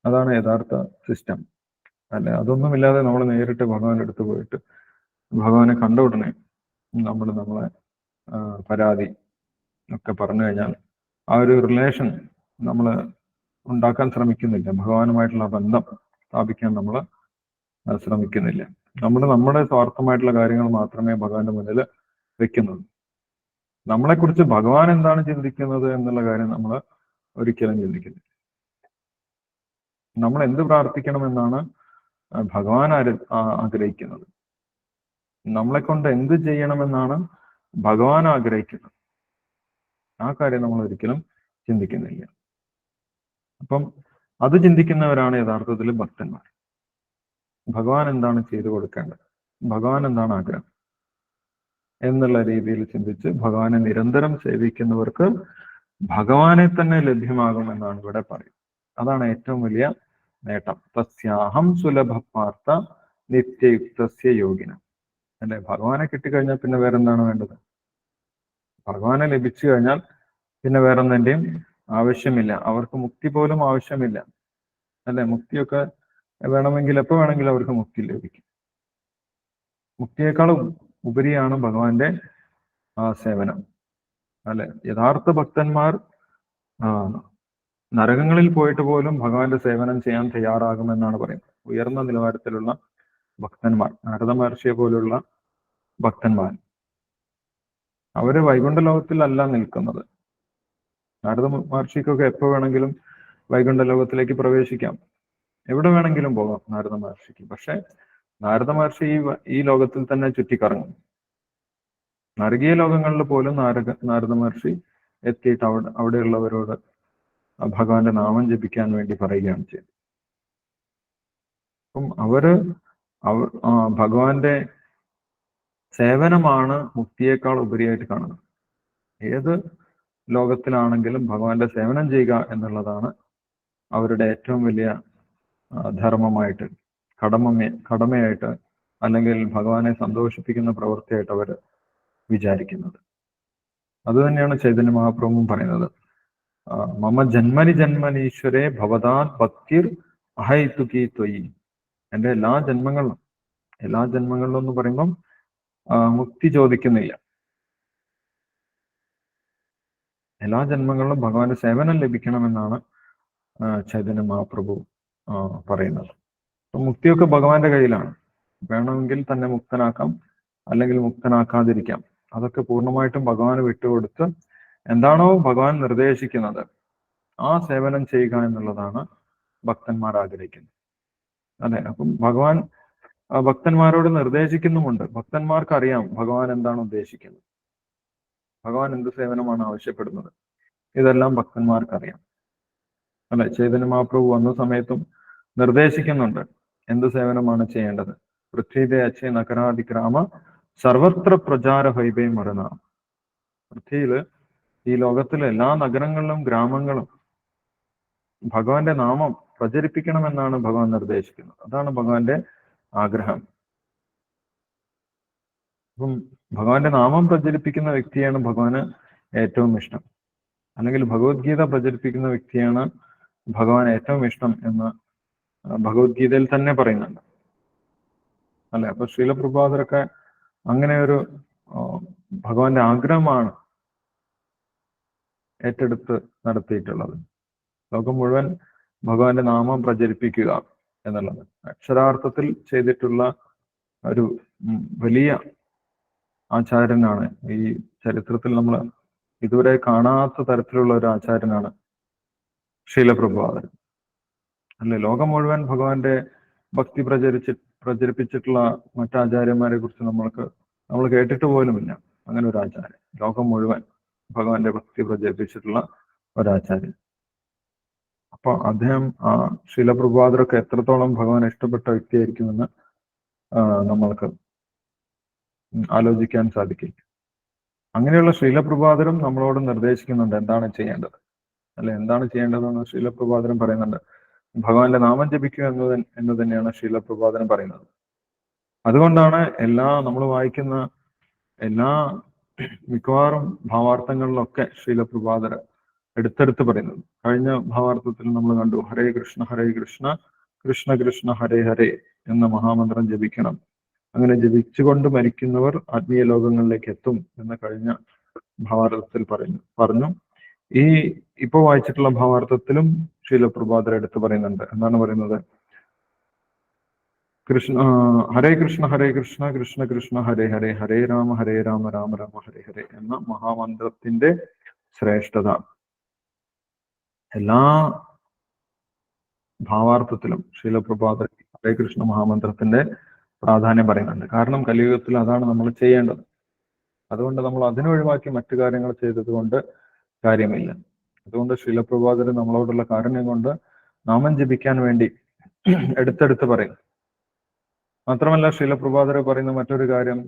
അതാണ് യഥാർത്ഥ സിസ്റ്റം അല്ലെ. അതൊന്നുമില്ലാതെ നമ്മൾ നേരിട്ട് ഭഗവാന്റെ അടുത്ത് പോയിട്ട് ഭഗവാനെ കണ്ട ഉടനെ നമ്മളെ പരാതി ഒക്കെ പറഞ്ഞു കഴിഞ്ഞാൽ ആ ഒരു റിലേഷൻ നമ്മൾ ഉണ്ടാക്കാൻ ശ്രമിക്കുന്നില്ല. ഭഗവാനുമായിട്ടുള്ള ബന്ധം സ്ഥാപിക്കാൻ നമ്മൾ ശ്രമിക്കുന്നില്ല. നമ്മുടെ സ്വാർത്ഥമായിട്ടുള്ള കാര്യങ്ങൾ മാത്രമേ ഭഗവാന്റെ മുന്നിൽ വെക്കുന്നുള്ളൂ. നമ്മളെക്കുറിച്ച് ഭഗവാൻ എന്താണ് ചിന്തിക്കുന്നത് എന്നുള്ള കാര്യം നമ്മൾ ഒരിക്കലും ചിന്തിക്കുന്നില്ല. നമ്മൾ എന്ത് പ്രാർത്ഥിക്കണമെന്നാണ് ഭഗവാൻ ആഗ്രഹിക്കുന്നത്. നമ്മളെ കൊണ്ട് എന്ത് ചെയ്യണമെന്നാണ് ഭഗവാൻ ആഗ്രഹിക്കുന്നത്. ആ കാര്യം നമ്മൾ ഒരിക്കലും ചിന്തിക്കുന്നില്ല. അപ്പം അത് ചിന്തിക്കുന്നവരാണ് യഥാർത്ഥത്തിൽ ഭക്തന്മാർ. ഭഗവാൻ എന്താണ് ചെയ്തു കൊടുക്കേണ്ടത്, ഭഗവാൻ എന്താണ് ആഗ്രഹം എന്നുള്ള രീതിയിൽ ചിന്തിച്ച് ഭഗവാനെ നിരന്തരം സേവിക്കുന്നവർക്ക് ഭഗവാനെ തന്നെ ലഭ്യമാകുമെന്നാണ് ഇവിടെ പറയുന്നത്. അതാണ് ഏറ്റവും വലിയ നേട്ടം. തസ്യാഹം സുലഭ പാർത്ത നിത്യയുക്തസ്യ യോഗിന അല്ലെ. ഭഗവാനെ കിട്ടിക്കഴിഞ്ഞാൽ പിന്നെ വേറെന്താണ് വേണ്ടത്? ഭഗവാനെ ലഭിച്ചു കഴിഞ്ഞാൽ പിന്നെ വേറൊന്നിന്റെയും ആവശ്യമില്ല. അവർക്ക് മുക്തി പോലും ആവശ്യമില്ല അല്ലെ. മുക്തിയൊക്കെ വേണമെങ്കിൽ എപ്പോൾ വേണമെങ്കിലും അവർക്ക് മുക്തി ലഭിക്കും. മുക്തിയേക്കാളും ഉപരിയാണ് ഭഗവാന്റെ ആ സേവനം അല്ലെ. യഥാർത്ഥ ഭക്തന്മാർ നരകങ്ങളിൽ പോയിട്ട് പോലും ഭഗവാന്റെ സേവനം ചെയ്യാൻ തയ്യാറാകുമെന്നാണ് പറയുന്നത്. ഉയർന്ന നിലവാരത്തിലുള്ള ഭക്തന്മാർ, നാരദ മഹർഷിയെ പോലുള്ള ഭക്തന്മാർ, അവര് വൈകുണ്ഠ ലോകത്തിലല്ല നിൽക്കുന്നത്. നാരദ മഹർഷിക്കൊക്കെ എപ്പോൾ വേണമെങ്കിലും വൈകുണ്ഠ ലോകത്തിലേക്ക് പ്രവേശിക്കാം, എവിടെ വേണമെങ്കിലും പോകാം നാരദ മഹർഷിക്ക്. പക്ഷെ നാരദ മഹർഷി ഈ ലോകത്തിൽ തന്നെ ചുറ്റിക്കറങ്ങും. നരകീയ ലോകങ്ങളിൽ പോലും നാരദ മഹർഷി എത്തിയിട്ട് അവിടെയുള്ളവരോട് ഭഗവാന്റെ നാമം ജപിക്കാൻ വേണ്ടി പറയുകയാണ് ചെയ്തത്. അപ്പം ഭഗവാന്റെ സേവനമാണ് മുക്തിയേക്കാൾ ഉപരിയായിട്ട് കാണുന്നത്. ഏത് ലോകത്തിലാണെങ്കിലും ഭഗവാന്റെ സേവനം ചെയ്യുക എന്നുള്ളതാണ് അവരുടെ ഏറ്റവും വലിയ ധർമ്മമായിട്ട്, കടമയായിട്ട്, അല്ലെങ്കിൽ ഭഗവാനെ സന്തോഷിപ്പിക്കുന്ന പ്രവൃത്തിയായിട്ട് അവർ വിചാരിക്കുന്നത്. അതുതന്നെയാണ് ചൈതന്യ മഹാപ്രഭുവും പറയുന്നത്. മമ ജന്മനി ജന്മനീശ്വരേ ഭവതാത് ഭക്തിർ അഹൈതുകി ത്വയി. എൻ്റെ എല്ലാ ജന്മങ്ങളിലും എന്ന് പറയുമ്പം മുക്തി ചോദിക്കുന്നില്ല. എല്ലാ ജന്മങ്ങളിലും ഭഗവാന്റെ സേവനം ലഭിക്കണമെന്നാണ് ചൈതന്യ മഹാപ്രഭു പറയുന്നത്. മുക്തിയൊക്കെ ഭഗവാന്റെ കയ്യിലാണ്. വേണമെങ്കിൽ തന്നെ മുക്തനാക്കാം, അല്ലെങ്കിൽ മുക്തനാക്കാതിരിക്കാം. അതൊക്കെ പൂർണ്ണമായിട്ടും ഭഗവാന് വിട്ടുകൊടുത്ത് എന്താണോ ഭഗവാൻ നിർദ്ദേശിക്കുന്നത് ആ സേവനം ചെയ്യുക എന്നുള്ളതാണ് ഭക്തന്മാർ ആഗ്രഹിക്കുന്നത്. അല്ലെ? അപ്പം ഭഗവാൻ ഭക്തന്മാരോട് നിർദ്ദേശിക്കുന്നുമുണ്ട്. ഭക്തന്മാർക്ക് അറിയാം ഭഗവാൻ എന്താണ് ഉദ്ദേശിക്കുന്നത്, ഭഗവാൻ എന്ത് സേവനമാണ് ആവശ്യപ്പെടുന്നത്. ഇതെല്ലാം ഭക്തന്മാർക്ക് അറിയാം. അല്ലെ? ചൈതന്യ മഹാപ്രഭു വന്ന സമയത്തും നിർദ്ദേശിക്കുന്നുണ്ട് എന്ത് സേവനമാണ് ചെയ്യേണ്ടത്. പൃഥ്വിദേ അച്ഛേ നഗരാതിഗ്രാമ സർവത്ര പ്രചാര ഹൈബേ മറന. പൃഥ്വിയില്, ഈ ലോകത്തിലെ എല്ലാ നഗരങ്ങളിലും ഗ്രാമങ്ങളും ഭഗവാന്റെ നാമം പ്രചരിപ്പിക്കണമെന്നാണ് ഭഗവാൻ നിർദ്ദേശിക്കുന്നത്. അതാണ് ഭഗവാന്റെ ആഗ്രഹം. അപ്പം ഭഗവാന്റെ നാമം പ്രചരിപ്പിക്കുന്ന വ്യക്തിയാണ് ഭഗവാന് ഏറ്റവും ഇഷ്ടം, അല്ലെങ്കിൽ ഭഗവത്ഗീത പ്രചരിപ്പിക്കുന്ന വ്യക്തിയാണ് ഭഗവാൻ ഏറ്റവും ഇഷ്ടം എന്ന് ഭഗവത്ഗീതയിൽ തന്നെ പറയുന്നുണ്ട്. അല്ലെ? അപ്പൊ ശ്രീലപ്രഭാതരൊക്കെ അങ്ങനെ ഒരു ഭഗവാന്റെ ആഗ്രഹമാണ് ഏറ്റെടുത്ത് നടത്തിയിട്ടുള്ളത്. ലോകം മുഴുവൻ ഭഗവാന്റെ നാമം പ്രചരിപ്പിക്കുക എന്നുള്ളത് അക്ഷരാർത്ഥത്തിൽ ചെയ്തിട്ടുള്ള ഒരു വലിയ ആചാര്യനാണ്. ഈ ചരിത്രത്തിൽ നമ്മൾ ഇതുവരെ കാണാത്ത തരത്തിലുള്ള ഒരു ആചാര്യനാണ് ശ്രീലപ്രഭാതൻ. അല്ലെ? ലോകം മുഴുവൻ ഭഗവാന്റെ ഭക്തി പ്രചരിപ്പിച്ചിട്ടുള്ള മറ്റാചാര്യന്മാരെ കുറിച്ച് നമ്മൾ കേട്ടിട്ട് പോലുമില്ല. അങ്ങനെ ഒരു ആചാര്യൻ ലോകം മുഴുവൻ ഭഗവാന്റെ ഭക്തി പ്രചരിപ്പിച്ചിട്ടുള്ള ഒരാചാര്യൻ. അപ്പൊ അദ്ദേഹം ശ്രീലപ്രഭാതരൊക്കെ എത്രത്തോളം ഭഗവാൻ ഇഷ്ടപ്പെട്ട വ്യക്തിയായിരിക്കുമെന്ന് നമ്മൾക്ക് ആലോചിക്കാൻ സാധിക്കും. അങ്ങനെയുള്ള ശ്രീലപ്രഭാതരും നമ്മളോട് നിർദ്ദേശിക്കുന്നുണ്ട് എന്താണ് ചെയ്യേണ്ടത്. അല്ലെ? എന്താണ് ചെയ്യേണ്ടതെന്ന് ശ്രീലപ്രഭാതരും പറയുന്നുണ്ട്. ഭഗവാന്റെ നാമം ജപിക്കുക എന്ന് തന്നെയാണ് ശ്രീലപ്രഭാതനും പറയുന്നത്. അതുകൊണ്ടാണ് നമ്മൾ വായിക്കുന്ന എല്ലാ മിക്കവാറും ഭാവാർത്ഥങ്ങളിലൊക്കെ ശ്രീലപ്രഭാതർ എടുത്തെടുത്ത് പറയുന്നത്. കഴിഞ്ഞ ഭാവാർത്ഥത്തിൽ നമ്മൾ കണ്ടു, ഹരേ കൃഷ്ണ കൃഷ്ണ കൃഷ്ണ ഹരേ ഹരേ എന്ന മഹാമന്ത്രം ജപിക്കണം. അങ്ങനെ ജപിച്ചുകൊണ്ട് മരിക്കുന്നവർ ആത്മീയ ലോകങ്ങളിലേക്ക് എത്തും എന്ന് കഴിഞ്ഞ ഭാവാർത്ഥത്തിൽ പറഞ്ഞു. ഈ ഇപ്പൊ വായിച്ചിട്ടുള്ള ഭാവാർത്ഥത്തിലും ശ്രീലപ്രഭാതർ എടുത്ത് പറയുന്നുണ്ട്. എന്താണ് പറയുന്നത്? ഹരേ കൃഷ്ണ കൃഷ്ണ കൃഷ്ണ ഹരേ ഹരേ ഹരേ രാമ രാമ രാമ ഹരേ ഹരേ എന്ന മഹാമന്ത്രത്തിന്റെ ശ്രേഷ്ഠത എല്ലാ ഭാവാർത്ഥത്തിലും ശ്രീലപ്രഭാതർ ഹരേ കൃഷ്ണ മഹാമന്ത്രത്തിന്റെ പ്രാധാന്യം പറയുന്നുണ്ട്. കാരണം കലിയുഗത്തിൽ അതാണ് നമ്മൾ ചെയ്യേണ്ടത്. അതുകൊണ്ട് നമ്മൾ അതിനൊഴിവാക്കി മറ്റു കാര്യങ്ങൾ ചെയ്തത് കൊണ്ട് കാര്യമില്ല. അതുകൊണ്ട് ശ്രീലപ്രഭാതർ നമ്മളോടുള്ള കാരുണ്യം കൊണ്ട് നാമം ജപിക്കാൻ വേണ്ടി എടുത്തെടുത്ത് പറയും. മാത്രമല്ല ശ്രീലപ്രഭാതർ പറയുന്ന മറ്റൊരു കാര്യം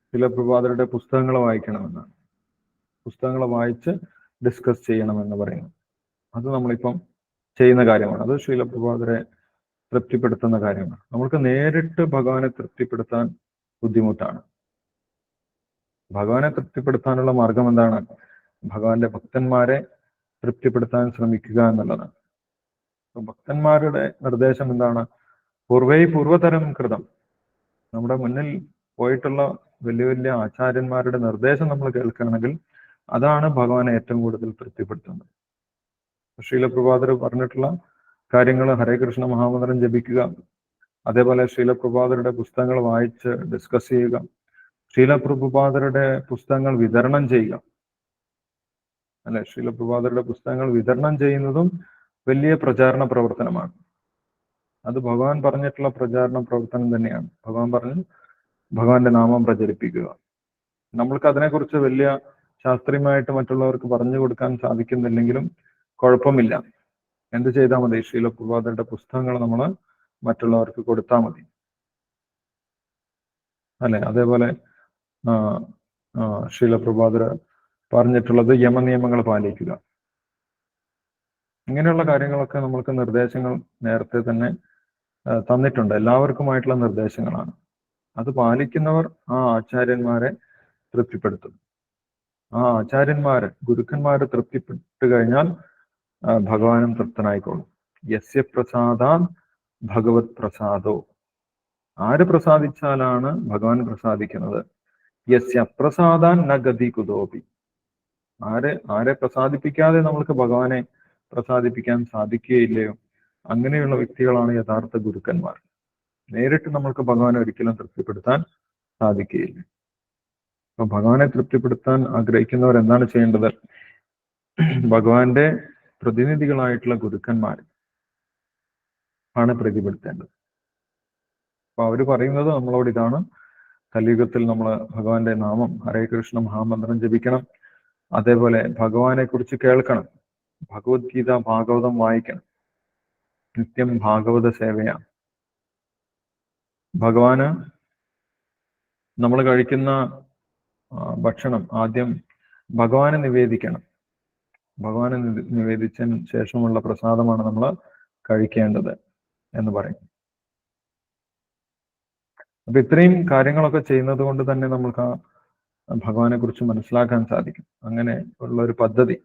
ശ്രീലപ്രഭാതരുടെ പുസ്തകങ്ങൾ വായിക്കണമെന്നാണ്. പുസ്തകങ്ങൾ വായിച്ച് ഡിസ്കസ് ചെയ്യണമെന്ന് പറയുന്നു. അത് നമ്മളിപ്പം ചെയ്യുന്ന കാര്യമാണ്. അത് ശ്രീലപ്രഭാതരെ തൃപ്തിപ്പെടുത്തുന്ന കാര്യമാണ്. നമ്മൾക്ക് നേരിട്ട് ഭഗവാനെ തൃപ്തിപ്പെടുത്താൻ ബുദ്ധിമുട്ടാണ്. ഭഗവാനെ തൃപ്തിപ്പെടുത്താനുള്ള മാർഗം എന്താണ്? ഭഗവാന്റെ ഭക്തന്മാരെ തൃപ്തിപ്പെടുത്താൻ ശ്രമിക്കുക എന്നുള്ളതാണ്. ഭക്തന്മാരുടെ നിർദ്ദേശം എന്താണ്? പൂർവതരം കൃതം. നമ്മുടെ മുന്നിൽ പോയിട്ടുള്ള വലിയ വലിയ ആചാര്യന്മാരുടെ നിർദ്ദേശം നമ്മൾ കേൾക്കണമെങ്കിൽ അതാണ് ഭഗവാനെ ഏറ്റവും കൂടുതൽ തൃപ്തിപ്പെടുത്തുന്നത്. ശ്രീലപ്രഭാതർ പറഞ്ഞിട്ടുള്ള കാര്യങ്ങൾ ഹരേ കൃഷ്ണ മഹാമന്ത്രം ജപിക്കുക, അതേപോലെ ശ്രീലപ്രഭാതരുടെ പുസ്തകങ്ങൾ വായിച്ച് ഡിസ്കസ് ചെയ്യുക, ശ്രീലപ്രഭാതരുടെ പുസ്തകങ്ങൾ വിതരണം ചെയ്യുക. അല്ലെ? ശ്രീലപ്രഭാതരുടെ പുസ്തകങ്ങൾ വിതരണം ചെയ്യുന്നതും വലിയ പ്രചാരണ പ്രവർത്തനമാണ്. അത് ഭഗവാൻ പറഞ്ഞിട്ടുള്ള പ്രചാരണ പ്രവർത്തനം തന്നെയാണ്. ഭഗവാൻ പറഞ്ഞു ഭഗവാന്റെ നാമം പ്രചരിപ്പിക്കുക. നമ്മൾക്ക് അതിനെക്കുറിച്ച് വലിയ ശാസ്ത്രീയമായിട്ട് മറ്റുള്ളവർക്ക് പറഞ്ഞു കൊടുക്കാൻ സാധിക്കുന്നില്ലെങ്കിലും കുഴപ്പമില്ല. എന്ത് ചെയ്താൽ മതി? ശ്രീലപ്രഭാതരുടെ പുസ്തകങ്ങൾ നമ്മൾ മറ്റുള്ളവർക്ക് കൊടുത്താൽ മതി. അല്ലെ? അതേപോലെ ശ്രീലപ്രഭാതർ പറഞ്ഞിട്ടുള്ളത് യമനിയമങ്ങൾ പാലിക്കുക. ഇങ്ങനെയുള്ള കാര്യങ്ങളൊക്കെ നമ്മൾക്ക് നിർദ്ദേശങ്ങൾ നേരത്തെ തന്നെ തന്നിട്ടുണ്ട്. എല്ലാവർക്കുമായിട്ടുള്ള നിർദ്ദേശങ്ങളാണ്. അത് പാലിക്കുന്നവർ ആ ആചാര്യന്മാരെ തൃപ്തിപ്പെടുത്തും. ആ ആചാര്യന്മാര്, ഗുരുക്കന്മാര് തൃപ്തിപ്പെട്ടു കഴിഞ്ഞാൽ ഭഗവാനും തൃപ്തനായിക്കോളും. യസ്യ പ്രസാദാൻ ഭഗവത് പ്രസാദോ. ആര് പ്രസാദിച്ചാലാണ് ഭഗവാൻ പ്രസാദിക്കുന്നത്? യസ്യ അപ്രസാദാൻ ന ഗതി കുതോപി. ആരെ പ്രസാദിപ്പിക്കാതെ നമ്മൾക്ക് ഭഗവാനെ പ്രസാദിപ്പിക്കാൻ സാധിക്കുകയില്ലയോ? അങ്ങനെയുള്ള വ്യക്തികളാണ് യഥാർത്ഥ ഗുരുക്കന്മാർ. നേരിട്ട് നമ്മൾക്ക് ഭഗവാനെ ഒരിക്കലും തൃപ്തിപ്പെടുത്താൻ സാധിക്കുകയില്ല. അപ്പൊ ഭഗവാനെ തൃപ്തിപ്പെടുത്താൻ ആഗ്രഹിക്കുന്നവർ എന്താണ് ചെയ്യേണ്ടത്? ഭഗവാന്റെ പ്രതിനിധികളായിട്ടുള്ള ഗുരുക്കന്മാർ ആണ് പ്രതിപ്പെടുത്തേണ്ടത്. അപ്പൊ അവര് പറയുന്നത് നമ്മളോട് ഇതാണ്: കലിയുഗത്തിൽ നമ്മൾ ഭഗവാന്റെ നാമം ഹരേ കൃഷ്ണ മഹാമന്ത്രം ജപിക്കണം, അതേപോലെ ഭഗവാനെ കുറിച്ച് കേൾക്കണം, ഭഗവത്ഗീത ഭാഗവതം വായിക്കണം, നിത്യം ഭാഗവത സേവയാണ്. ഭഗവാന് നമ്മൾ കഴിക്കുന്ന ഭക്ഷണം ആദ്യം ഭഗവാനെ നിവേദിക്കണം. ഭഗവാനെ നിവേദിച്ചതിന് ശേഷമുള്ള പ്രസാദമാണ് നമ്മൾ കഴിക്കേണ്ടത് എന്ന് പറയും. അപ്പൊ ഇത്രയും കാര്യങ്ങളൊക്കെ ചെയ്യുന്നത് കൊണ്ട് തന്നെ നമുക്ക് ഭഗവാനെ കുറിച്ച് മനസ്സിലാക്കാൻ സാധിക്കും. അങ്ങനെ ഉള്ള ഒരു പദ്ധതി,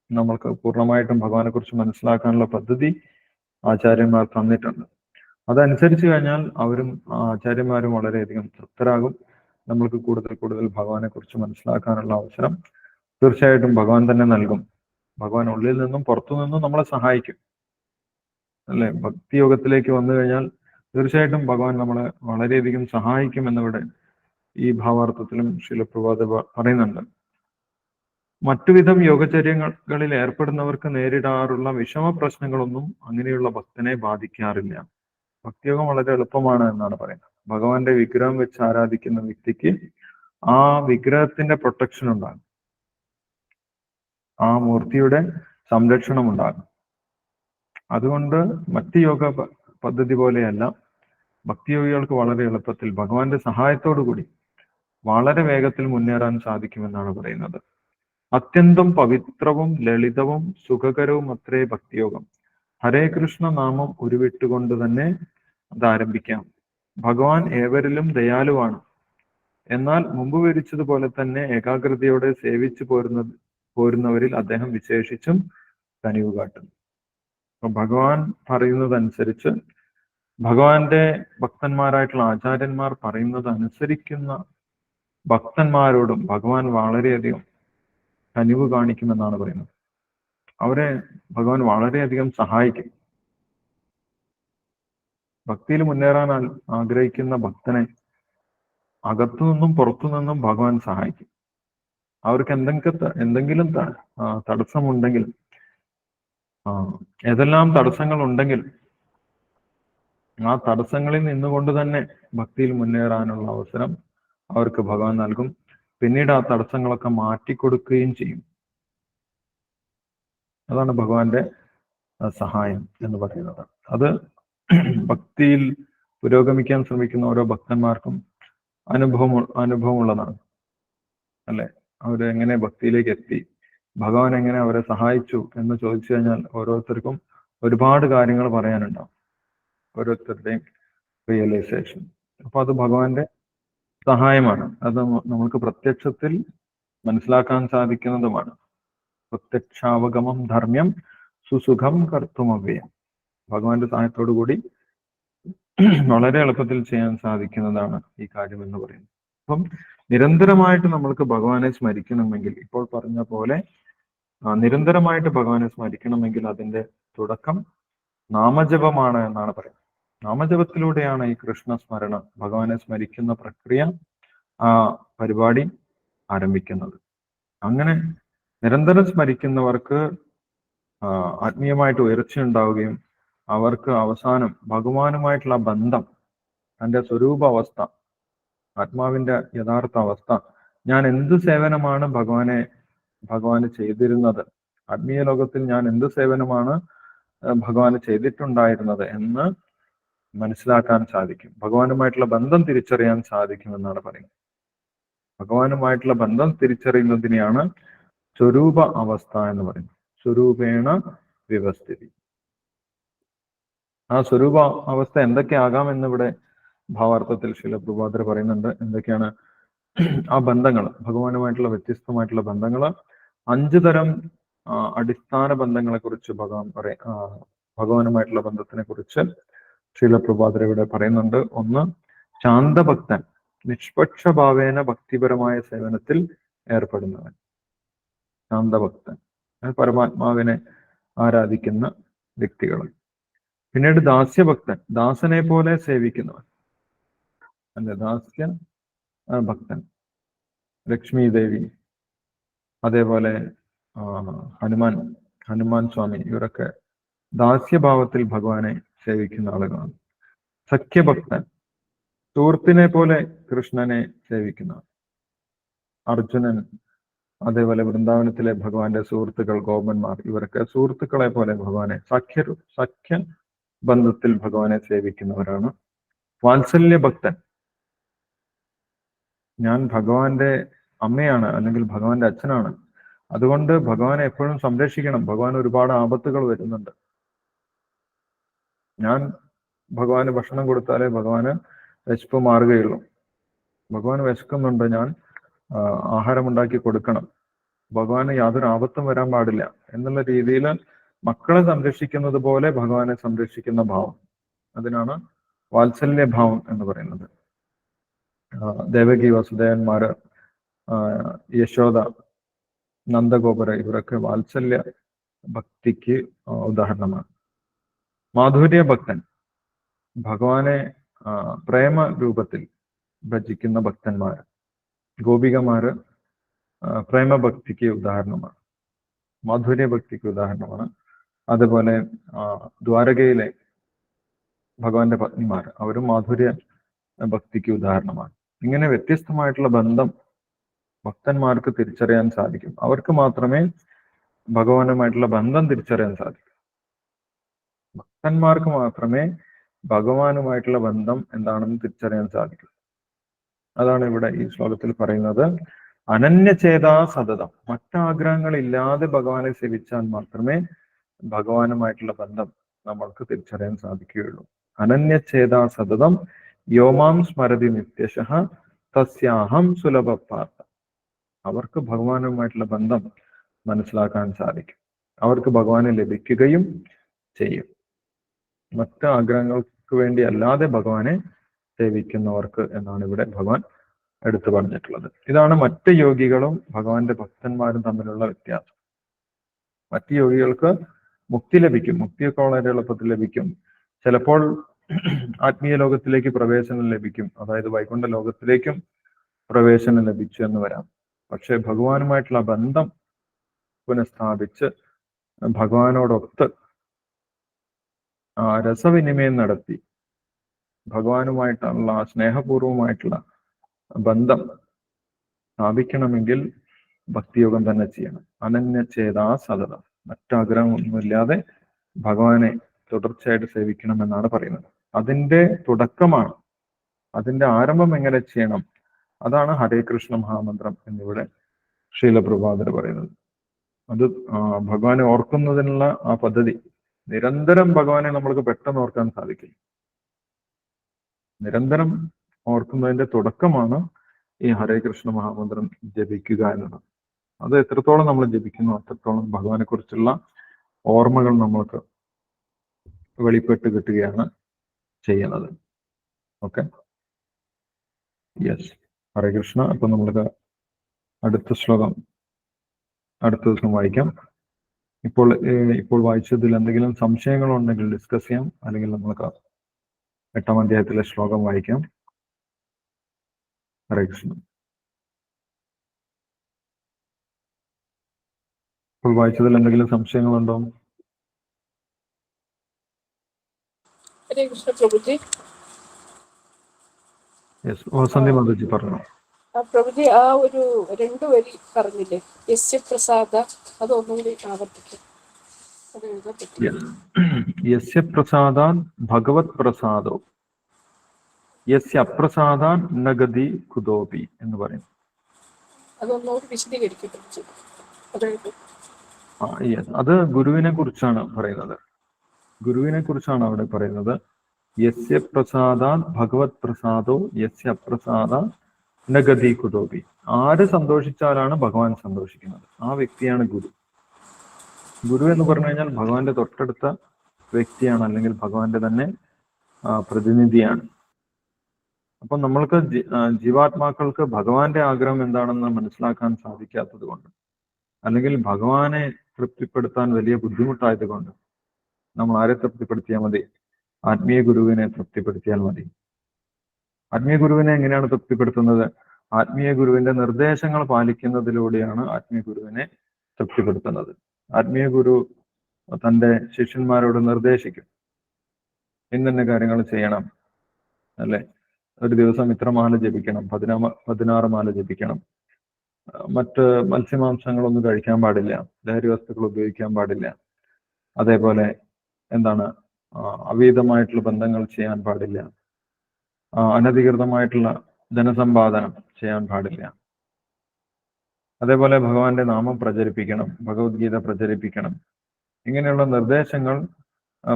നമ്മൾക്ക് പൂർണ്ണമായിട്ടും ഭഗവാനെ കുറിച്ച് മനസ്സിലാക്കാനുള്ള പദ്ധതി ആചാര്യന്മാർ തന്നിട്ടുണ്ട്. അതനുസരിച്ച് കഴിഞ്ഞാൽ അവരും ആചാര്യന്മാരും വളരെയധികം തൃപ്തരാകും. നമ്മൾക്ക് കൂടുതൽ കൂടുതൽ ഭഗവാനെ കുറിച്ച് മനസ്സിലാക്കാനുള്ള അവസരം തീർച്ചയായിട്ടും ഭഗവാൻ തന്നെ നൽകും. ഭഗവാൻ ഉള്ളിൽ നിന്നും പുറത്തു നിന്നും നമ്മളെ സഹായിക്കും, അല്ലെ? ഭക്തിയോഗത്തിലേക്ക് വന്നു കഴിഞ്ഞാൽ തീർച്ചയായിട്ടും ഭഗവാൻ നമ്മളെ വളരെയധികം സഹായിക്കും എന്നിവിടെ ഈ ഭാവാർത്ഥത്തിലും ശ്രീല പ്രഭുപാദ് പറയുന്നുണ്ട്. മറ്റുവിധം യോഗചര്യങ്ങളിൽ ഏർപ്പെടുന്നവർക്ക് നേരിടാറുള്ള വിഷമ പ്രശ്നങ്ങളൊന്നും അങ്ങനെയുള്ള ഭക്തനെ ബാധിക്കാറില്ല. ഭക്തിയോഗം വളരെ എളുപ്പമാണ് എന്നാണ് പറയുന്നത്. ഭഗവാന്റെ വിഗ്രഹം വെച്ച് ആരാധിക്കുന്ന വ്യക്തിക്ക് ആ വിഗ്രഹത്തിന്റെ പ്രൊട്ടക്ഷൻ ഉണ്ടാകും, ആ മൂർത്തിയുടെ സംരക്ഷണം ഉണ്ടാകും. അതുകൊണ്ട് മറ്റ് യോഗ പദ്ധതി പോലെയല്ല, ഭക്തിയോഗികൾക്ക് വളരെ എളുപ്പത്തിൽ ഭഗവാന്റെ സഹായത്തോടു കൂടി വളരെ വേഗത്തിൽ മുന്നേറാൻ സാധിക്കുമെന്നാണ് പറയുന്നത്. അത്യന്തം പവിത്രവും ലളിതവും സുഖകരവും അത്രേ ഭക്തിയോഗം. ഹരേ കൃഷ്ണ നാമം ഉരുവിട്ടുകൊണ്ട് തന്നെ അത് ആരംഭിക്കാം. ഭഗവാൻ ഏവരിലും ദയാലുവാണ്. എന്നാൽ മുമ്പ് വിവരിച്ചതുപോലെ തന്നെ ഏകാഗ്രതയോടെ സേവിച്ചു പോരുന്നവരിൽ അദ്ദേഹം വിശേഷിച്ചും കനിവ് കാട്ടുന്നു. അപ്പൊ ഭഗവാൻ പറയുന്നതനുസരിച്ച്, ഭഗവാന്റെ ഭക്തന്മാരായിട്ടുള്ള ആചാര്യന്മാർ പറയുന്നത് അനുസരിക്കുന്ന ഭക്തന്മാരോടും ഭഗവാൻ വളരെയധികം കനിവ് കാണിക്കുമെന്നാണ് പറയുന്നത്. അവരെ ഭഗവാൻ വളരെയധികം സഹായിക്കും. ഭക്തിയിൽ മുന്നേറാൻ ആഗ്രഹിക്കുന്ന ഭക്തനെ അകത്തു നിന്നും പുറത്തു നിന്നും ഭഗവാൻ സഹായിക്കും. അവർക്ക് എന്തെങ്കിലും തടസ്സമുണ്ടെങ്കിൽ, ഏതെല്ലാം തടസ്സങ്ങൾ ഉണ്ടെങ്കിൽ ആ തടസ്സങ്ങളിൽ നിന്നുകൊണ്ട് തന്നെ ഭക്തിയിൽ മുന്നേറാനുള്ള അവസരം അവർക്ക് ഭഗവാൻ നൽകും. പിന്നീട് ആ തടസ്സങ്ങളൊക്കെ മാറ്റിക്കൊടുക്കുകയും ചെയ്യും. അതാണ് ഭഗവാന്റെ സഹായം എന്ന് പറയുന്നത്. അത് ഭക്തിയിൽ പുരോഗമിക്കാൻ ശ്രമിക്കുന്ന ഓരോ ഭക്തന്മാർക്കും അനുഭവമുള്ളതാണ്, അല്ലെ? അവരെങ്ങനെ ഭക്തിയിലേക്ക് എത്തി, ഭഗവാൻ എങ്ങനെ അവരെ സഹായിച്ചു എന്ന് ചോദിച്ചു കഴിഞ്ഞാൽ ഓരോരുത്തർക്കും ഒരുപാട് കാര്യങ്ങൾ പറയാനുണ്ടാവും, ഓരോരുത്തരുടെയും റിയലൈസേഷൻ. അപ്പൊ അത് ഭഗവാന്റെ സഹായമാണ്. അത് നമുക്ക് പ്രത്യക്ഷത്തിൽ മനസ്സിലാക്കാൻ സാധിക്കുന്നതുമാണ്. പ്രത്യക്ഷാവഗമം ധർമ്മ്യം സുസുഖം കർത്തുമവ്യയം. ഭഗവാന്റെ സഹായത്തോടു കൂടി വളരെ എളുപ്പത്തിൽ ചെയ്യാൻ സാധിക്കുന്നതാണ് ഈ കാര്യം എന്ന് പറയുന്നത്. അപ്പം നിരന്തരമായിട്ട് നമ്മൾക്ക് ഭഗവാനെ സ്മരിക്കണമെങ്കിൽ, ഇപ്പോൾ പറഞ്ഞ പോലെ നിരന്തരമായിട്ട് ഭഗവാനെ സ്മരിക്കണമെങ്കിൽ അതിന്റെ തുടക്കം നാമജപമാണ് എന്നാണ് പറയുന്നത്. നാമജപത്തിലൂടെയാണ് ഈ കൃഷ്ണ സ്മരണ, ഭഗവാനെ സ്മരിക്കുന്ന പ്രക്രിയ, ആ പരിപാടി ആരംഭിക്കുന്നത്. അങ്ങനെ നിരന്തരം സ്മരിക്കുന്നവർക്ക് ആത്മീയമായിട്ട് ഉയർച്ചയുണ്ടാവുകയും അവർക്ക് അവസാനം ഭഗവാനുമായിട്ടുള്ള ബന്ധം, തൻ്റെ സ്വരൂപ അവസ്ഥ, ആത്മാവിന്റെ യഥാർത്ഥ അവസ്ഥ, ഞാൻ എന്ത് സേവനമാണ് ഭഗവാന് ചെയ്തിരുന്നത്, ആത്മീയ ലോകത്തിൽ ഞാൻ എന്ത് സേവനമാണ് ഭഗവാന് ചെയ്തിട്ടുണ്ടായിരുന്നത് എന്ന് മനസ്സിലാക്കാൻ സാധിക്കും. ഭഗവാനുമായിട്ടുള്ള ബന്ധം തിരിച്ചറിയാൻ സാധിക്കുമെന്നാണ് പറയുന്നത്. ഭഗവാനുമായിട്ടുള്ള ബന്ധം തിരിച്ചറിയുന്നതിനെയാണ് സ്വരൂപ അവസ്ഥ എന്ന് പറയുന്നത്. സ്വരൂപേണ വ്യവസ്ഥിതി. ആ സ്വരൂപ അവസ്ഥ എന്തൊക്കെയാകാം എന്നിവിടെ ഭാവാർത്ഥത്തിൽ ശ്രീല പ്രഭുപാദർ പറയുന്നുണ്ട്. എന്തൊക്കെയാണ് ആ ബന്ധങ്ങൾ? ഭഗവാനുമായിട്ടുള്ള വ്യത്യസ്തമായിട്ടുള്ള ബന്ധങ്ങൾ, 5 തരം അടിസ്ഥാന ബന്ധങ്ങളെ കുറിച്ച് ഭഗവാനുമായിട്ടുള്ള ബന്ധത്തിനെ കുറിച്ച് ശ്രീല പ്രഭുപാദർ ഇവിടെ പറയുന്നുണ്ട്. ഒന്ന്, ശാന്തഭക്തൻ, നിഷ്പക്ഷഭാവേന ഭക്തിപരമായ സേവനത്തിൽ ഏർപ്പെടുന്നവൻ. ശാന്തഭക്തൻ, പരമാത്മാവിനെ ആരാധിക്കുന്ന വ്യക്തികൾ. പിന്നീട് ദാസ്യഭക്തൻ, ദാസനെ പോലെ സേവിക്കുന്നവൻ അല്ലെ, ദാസ്യ ഭക്തൻ. ലക്ഷ്മി ദേവി, അതേപോലെ ഹനുമാൻ സ്വാമി, ഇവരൊക്കെ ദാസ്യഭാവത്തിൽ ഭഗവാനെ സേവിക്കുന്ന ആളുകളാണ്. സഖ്യഭക്തൻ, സുഹൃത്തിനെ പോലെ കൃഷ്ണനെ സേവിക്കുന്നവൻ. അർജുനൻ, അതേപോലെ വൃന്ദാവനത്തിലെ ഭഗവാന്റെ സുഹൃത്തുക്കൾ ഗോപന്മാർ, ഇവരൊക്കെ സുഹൃത്തുക്കളെ പോലെ ഭഗവാനെ സഖ്യ ബന്ധത്തിൽ ഭഗവാനെ സേവിക്കുന്നവരാണ്. വാത്സല്യ ഭക്തൻ, ഞാൻ ഭഗവാന്റെ അമ്മയാണ് അല്ലെങ്കിൽ ഭഗവാന്റെ അച്ഛനാണ്, അതുകൊണ്ട് ഭഗവാനെ എപ്പോഴും സംരക്ഷിക്കണം, ഭഗവാൻ ഒരുപാട് ആപത്തുകൾ വരുന്നുണ്ട്, ഞാൻ ഭഗവാന് ഭക്ഷണം കൊടുത്താലേ ഭഗവാന് വിശപ്പ് മാറുകയുള്ളൂ, ഭഗവാൻ വിശക്കുന്നുണ്ട്, ഞാൻ ആഹാരം ഉണ്ടാക്കി കൊടുക്കണം, ഭഗവാന് യാതൊരു ആപത്തും വരാൻ പാടില്ല എന്നുള്ള രീതിയിൽ മക്കളെ സംരക്ഷിക്കുന്നത് പോലെ ഭഗവാനെ സംരക്ഷിക്കുന്ന ഭാവം, അതിനാണ് വാത്സല്യഭാവം എന്ന് പറയുന്നത്. ദേവകി വസുദേവന്മാര്, യശോദ, നന്ദഗോപുര, ഇവരൊക്കെ വാത്സല്യ ഭക്തിക്ക് ഉദാഹരണമാണ്. മാധുര്യ ഭക്തൻ, ഭഗവാനെ പ്രേമ രൂപത്തിൽ ഭജിക്കുന്ന ഭക്തന്മാര്, ഗോപികമാര് പ്രേമഭക്തിക്ക് ഉദാഹരണമാണ്, മാധുര്യ ഭക്തിക്ക് ഉദാഹരണമാണ്. അതുപോലെ ദ്വാരകയിലെ ഭഗവാന്റെ പത്നിമാർ, അവരും മാധുര്യ ഭക്തിക്ക് ഉദാഹരണമാണ്. ഇങ്ങനെ വ്യത്യസ്തമായിട്ടുള്ള ബന്ധം ഭക്തന്മാർക്ക് തിരിച്ചറിയാൻ സാധിക്കും. അവർക്ക് മാത്രമേ ഭഗവാനുമായിട്ടുള്ള ബന്ധം തിരിച്ചറിയാൻ സാധിക്കൂ. ഭക്തന്മാർക്ക് മാത്രമേ ഭഗവാനുമായിട്ടുള്ള ബന്ധം എന്താണെന്ന് തിരിച്ചറിയാൻ സാധിക്കും. അതാണ് ഇവിടെ ഈ ശ്ലോകത്തിൽ പറയുന്നത്. അനന്യചേതാ സതതം, മറ്റാഗ്രഹങ്ങളില്ലാതെ ഭഗവാനെ സേവിച്ചാൽ മാത്രമേ ഭഗവാനുമായിട്ടുള്ള ബന്ധം നമ്മൾക്ക് തിരിച്ചറിയാൻ സാധിക്കുകയുള്ളൂ. അനന്യചേതാ സതതം യോമാം സ്മരതി നിത്യശഃ തസ്യാഹം സുലഭപാർത്ഥ. അവർക്ക് ഭഗവാനുമായിട്ടുള്ള ബന്ധം മനസ്സിലാക്കാൻ സാധിക്കും, അവർക്ക് ഭഗവാനെ ലഭിക്കുകയും ചെയ്യും. മറ്റ് ആഗ്രഹങ്ങൾക്ക് വേണ്ടി അല്ലാതെ ഭഗവാനെ സേവിക്കുന്നവർക്ക് എന്നാണ് ഇവിടെ ഭഗവാൻ എടുത്തു പറഞ്ഞിട്ടുള്ളത്. ഇതാണ് മറ്റ് യോഗികളും ഭഗവാന്റെ ഭക്തന്മാരും തമ്മിലുള്ള വ്യത്യാസം. മറ്റ് യോഗികൾക്ക് മുക്തി ലഭിക്കും, മുക്തിയൊക്കെ വളരെ എളുപ്പത്തിൽ ലഭിക്കും. ചിലപ്പോൾ ആത്മീയ ലോകത്തിലേക്ക് പ്രവേശനം ലഭിക്കും, അതായത് വൈകുണ്ഠ ലോകത്തിലേക്കും പ്രവേശനം ലഭിച്ചു എന്ന് വരാം. പക്ഷെ ഭഗവാനുമായിട്ടുള്ള ബന്ധം പുനഃസ്ഥാപിച്ച് ഭഗവാനോടൊത്ത് രസവിനിമയം നടത്തി ഭഗവാനുമായിട്ടുള്ള സ്നേഹപൂർവമായിട്ടുള്ള ബന്ധം സ്ഥാപിക്കണമെങ്കിൽ ഭക്തിയോഗം തന്നെ ചെയ്യണം. അനന്യചേതാ സതതം, മറ്റാഗ്രഹമൊന്നുമില്ലാതെ ഭഗവാനെ തുടർച്ചയായിട്ട് സേവിക്കണമെന്നാണ് പറയുന്നത്. അതിന്റെ തുടക്കമാണ്, അതിന്റെ ആരംഭം എങ്ങനെ ചെയ്യണം, അതാണ് ഹരേ കൃഷ്ണ മഹാമന്ത്രം എന്നിവിടെ ശ്രീലപ്രഭാതർ പറയുന്നത്. അത് ഭഗവാനെ ഓർക്കുന്നതിനുള്ള ആ പദ്ധതി. നിരന്തരം ഭഗവാനെ നമ്മൾക്ക് പെട്ടെന്ന് ഓർക്കാൻ സാധിക്കില്ല. നിരന്തരം ഓർക്കുന്നതിന്റെ തുടക്കമാണ് ഈ ഹരേ കൃഷ്ണ മഹാമന്ത്രം ജപിക്കുക എന്നത്. അത് എത്രത്തോളം നമ്മൾ ജപിക്കുന്നു അത്രത്തോളം ഭഗവാനെ കുറിച്ചുള്ള ഓർമ്മകൾ നമ്മൾക്ക് വെളിപ്പെട്ട് കിട്ടുകയാണ് ചെയ്യുന്നത്. ഓക്കെ, യെസ്, ഹരേ കൃഷ്ണ. അപ്പൊ നമ്മൾക്ക് അടുത്ത ശ്ലോകം അടുത്ത ദിവസം വായിക്കാം. ഇപ്പോൾ വായിച്ചതിൽ എന്തെങ്കിലും സംശയങ്ങളുണ്ടെങ്കിൽ ഡിസ്കസ് ചെയ്യാം, അല്ലെങ്കിൽ നമുക്ക് 8-ാം അധ്യായത്തിലെ ശ്ലോകം വായിക്കാം. ഹരേ കൃഷ്ണ. ഇപ്പോൾ വായിച്ചതിൽ എന്തെങ്കിലും സംശയങ്ങളുണ്ടോ? ഹരേ കൃഷ്ണ പ്രഭുജി. യെസ്, വസന്തി മാതാജി പറഞ്ഞു. പ്രഭുജി, ആ ഒരു 2 വരി പറഞ്ഞില്ലേ, യസ്യ പ്രസാദ, അതൊന്നുകൂടി ആവർത്തിക്കും. അത് എഴുതാൻ പറ്റില്ല. യസ്യ പ്രസാദാൻ ഭഗവത് പ്രസാദോ യസ്യ അപ്രസാദാൻ നഗതി കുതോപി എന്ന് പറയും. അതൊന്നുകൂടി വിശദീകരിക്കും പ്രഭുജി. അതായത് അത് ഗുരുവിനെ കുറിച്ചാണ് പറയുന്നത്. ഗുരുവിനെ കുറിച്ചാണ് അവിടെ പറയുന്നത്. യസ്യ പ്രസാദാൻ ഭഗവത് പ്രസാദോ യസ്യ അപ്രസാദാൻ നഗതി കുതോപി. ആര് സന്തോഷിച്ചാലാണ് ഭഗവാൻ സന്തോഷിക്കുന്നത്, ആ വ്യക്തിയാണ് ഗുരു. ഗുരു എന്ന് പറഞ്ഞു കഴിഞ്ഞാൽ ഭഗവാന്റെ തൊട്ടടുത്ത വ്യക്തിയാണ്, അല്ലെങ്കിൽ ഭഗവാന്റെ തന്നെ പ്രതിനിധിയാണ്. അപ്പൊ നമ്മൾക്ക് ജീവാത്മാക്കൾക്ക് ഭഗവാന്റെ ആഗ്രഹം എന്താണെന്ന് മനസ്സിലാക്കാൻ സാധിക്കാത്തത് കൊണ്ട്, അല്ലെങ്കിൽ ഭഗവാനെ തൃപ്തിപ്പെടുത്താൻ വലിയ ബുദ്ധിമുട്ടായത് കൊണ്ട് നമ്മൾ ആരെ തൃപ്തിപ്പെടുത്തിയാൽ മതി? ആത്മീയ ഗുരുവിനെ തൃപ്തിപ്പെടുത്തിയാൽ മതി. ആത്മീയ ഗുരുവിനെ എങ്ങനെയാണ് തൃപ്തിപ്പെടുത്തുന്നത്? ആത്മീയ ഗുരുവിന്റെ നിർദ്ദേശങ്ങൾ പാലിക്കുന്നതിലൂടെയാണ് ആത്മീയ ഗുരുവിനെ തൃപ്തിപ്പെടുത്തുന്നത്. ആത്മീയ ഗുരു തന്റെ ശിഷ്യന്മാരോട് നിർദ്ദേശിക്കും, ഇന്ന കാര്യങ്ങൾ ചെയ്യണം, അല്ലെ? ഒരു ദിവസം ഇത്ര മാല ജപിക്കണം, 16 മാല ജപിക്കണം, മറ്റ് മത്സ്യമാംസങ്ങളൊന്നും കഴിക്കാൻ പാടില്ല, ലഹരി വസ്തുക്കൾ ഉപയോഗിക്കാൻ പാടില്ല, അതേപോലെ എന്താണ് അവീതമായിട്ടുള്ള ബന്ധങ്ങൾ ചെയ്യാൻ പാടില്ല, അനധികൃതമായിട്ടുള്ള ധനസമ്പാദനം ചെയ്യാൻ പാടില്ല, അതേപോലെ ഭഗവാന്റെ നാമം പ്രചരിപ്പിക്കണം, ഭഗവത്ഗീത പ്രചരിപ്പിക്കണം. ഇങ്ങനെയുള്ള നിർദ്ദേശങ്ങൾ,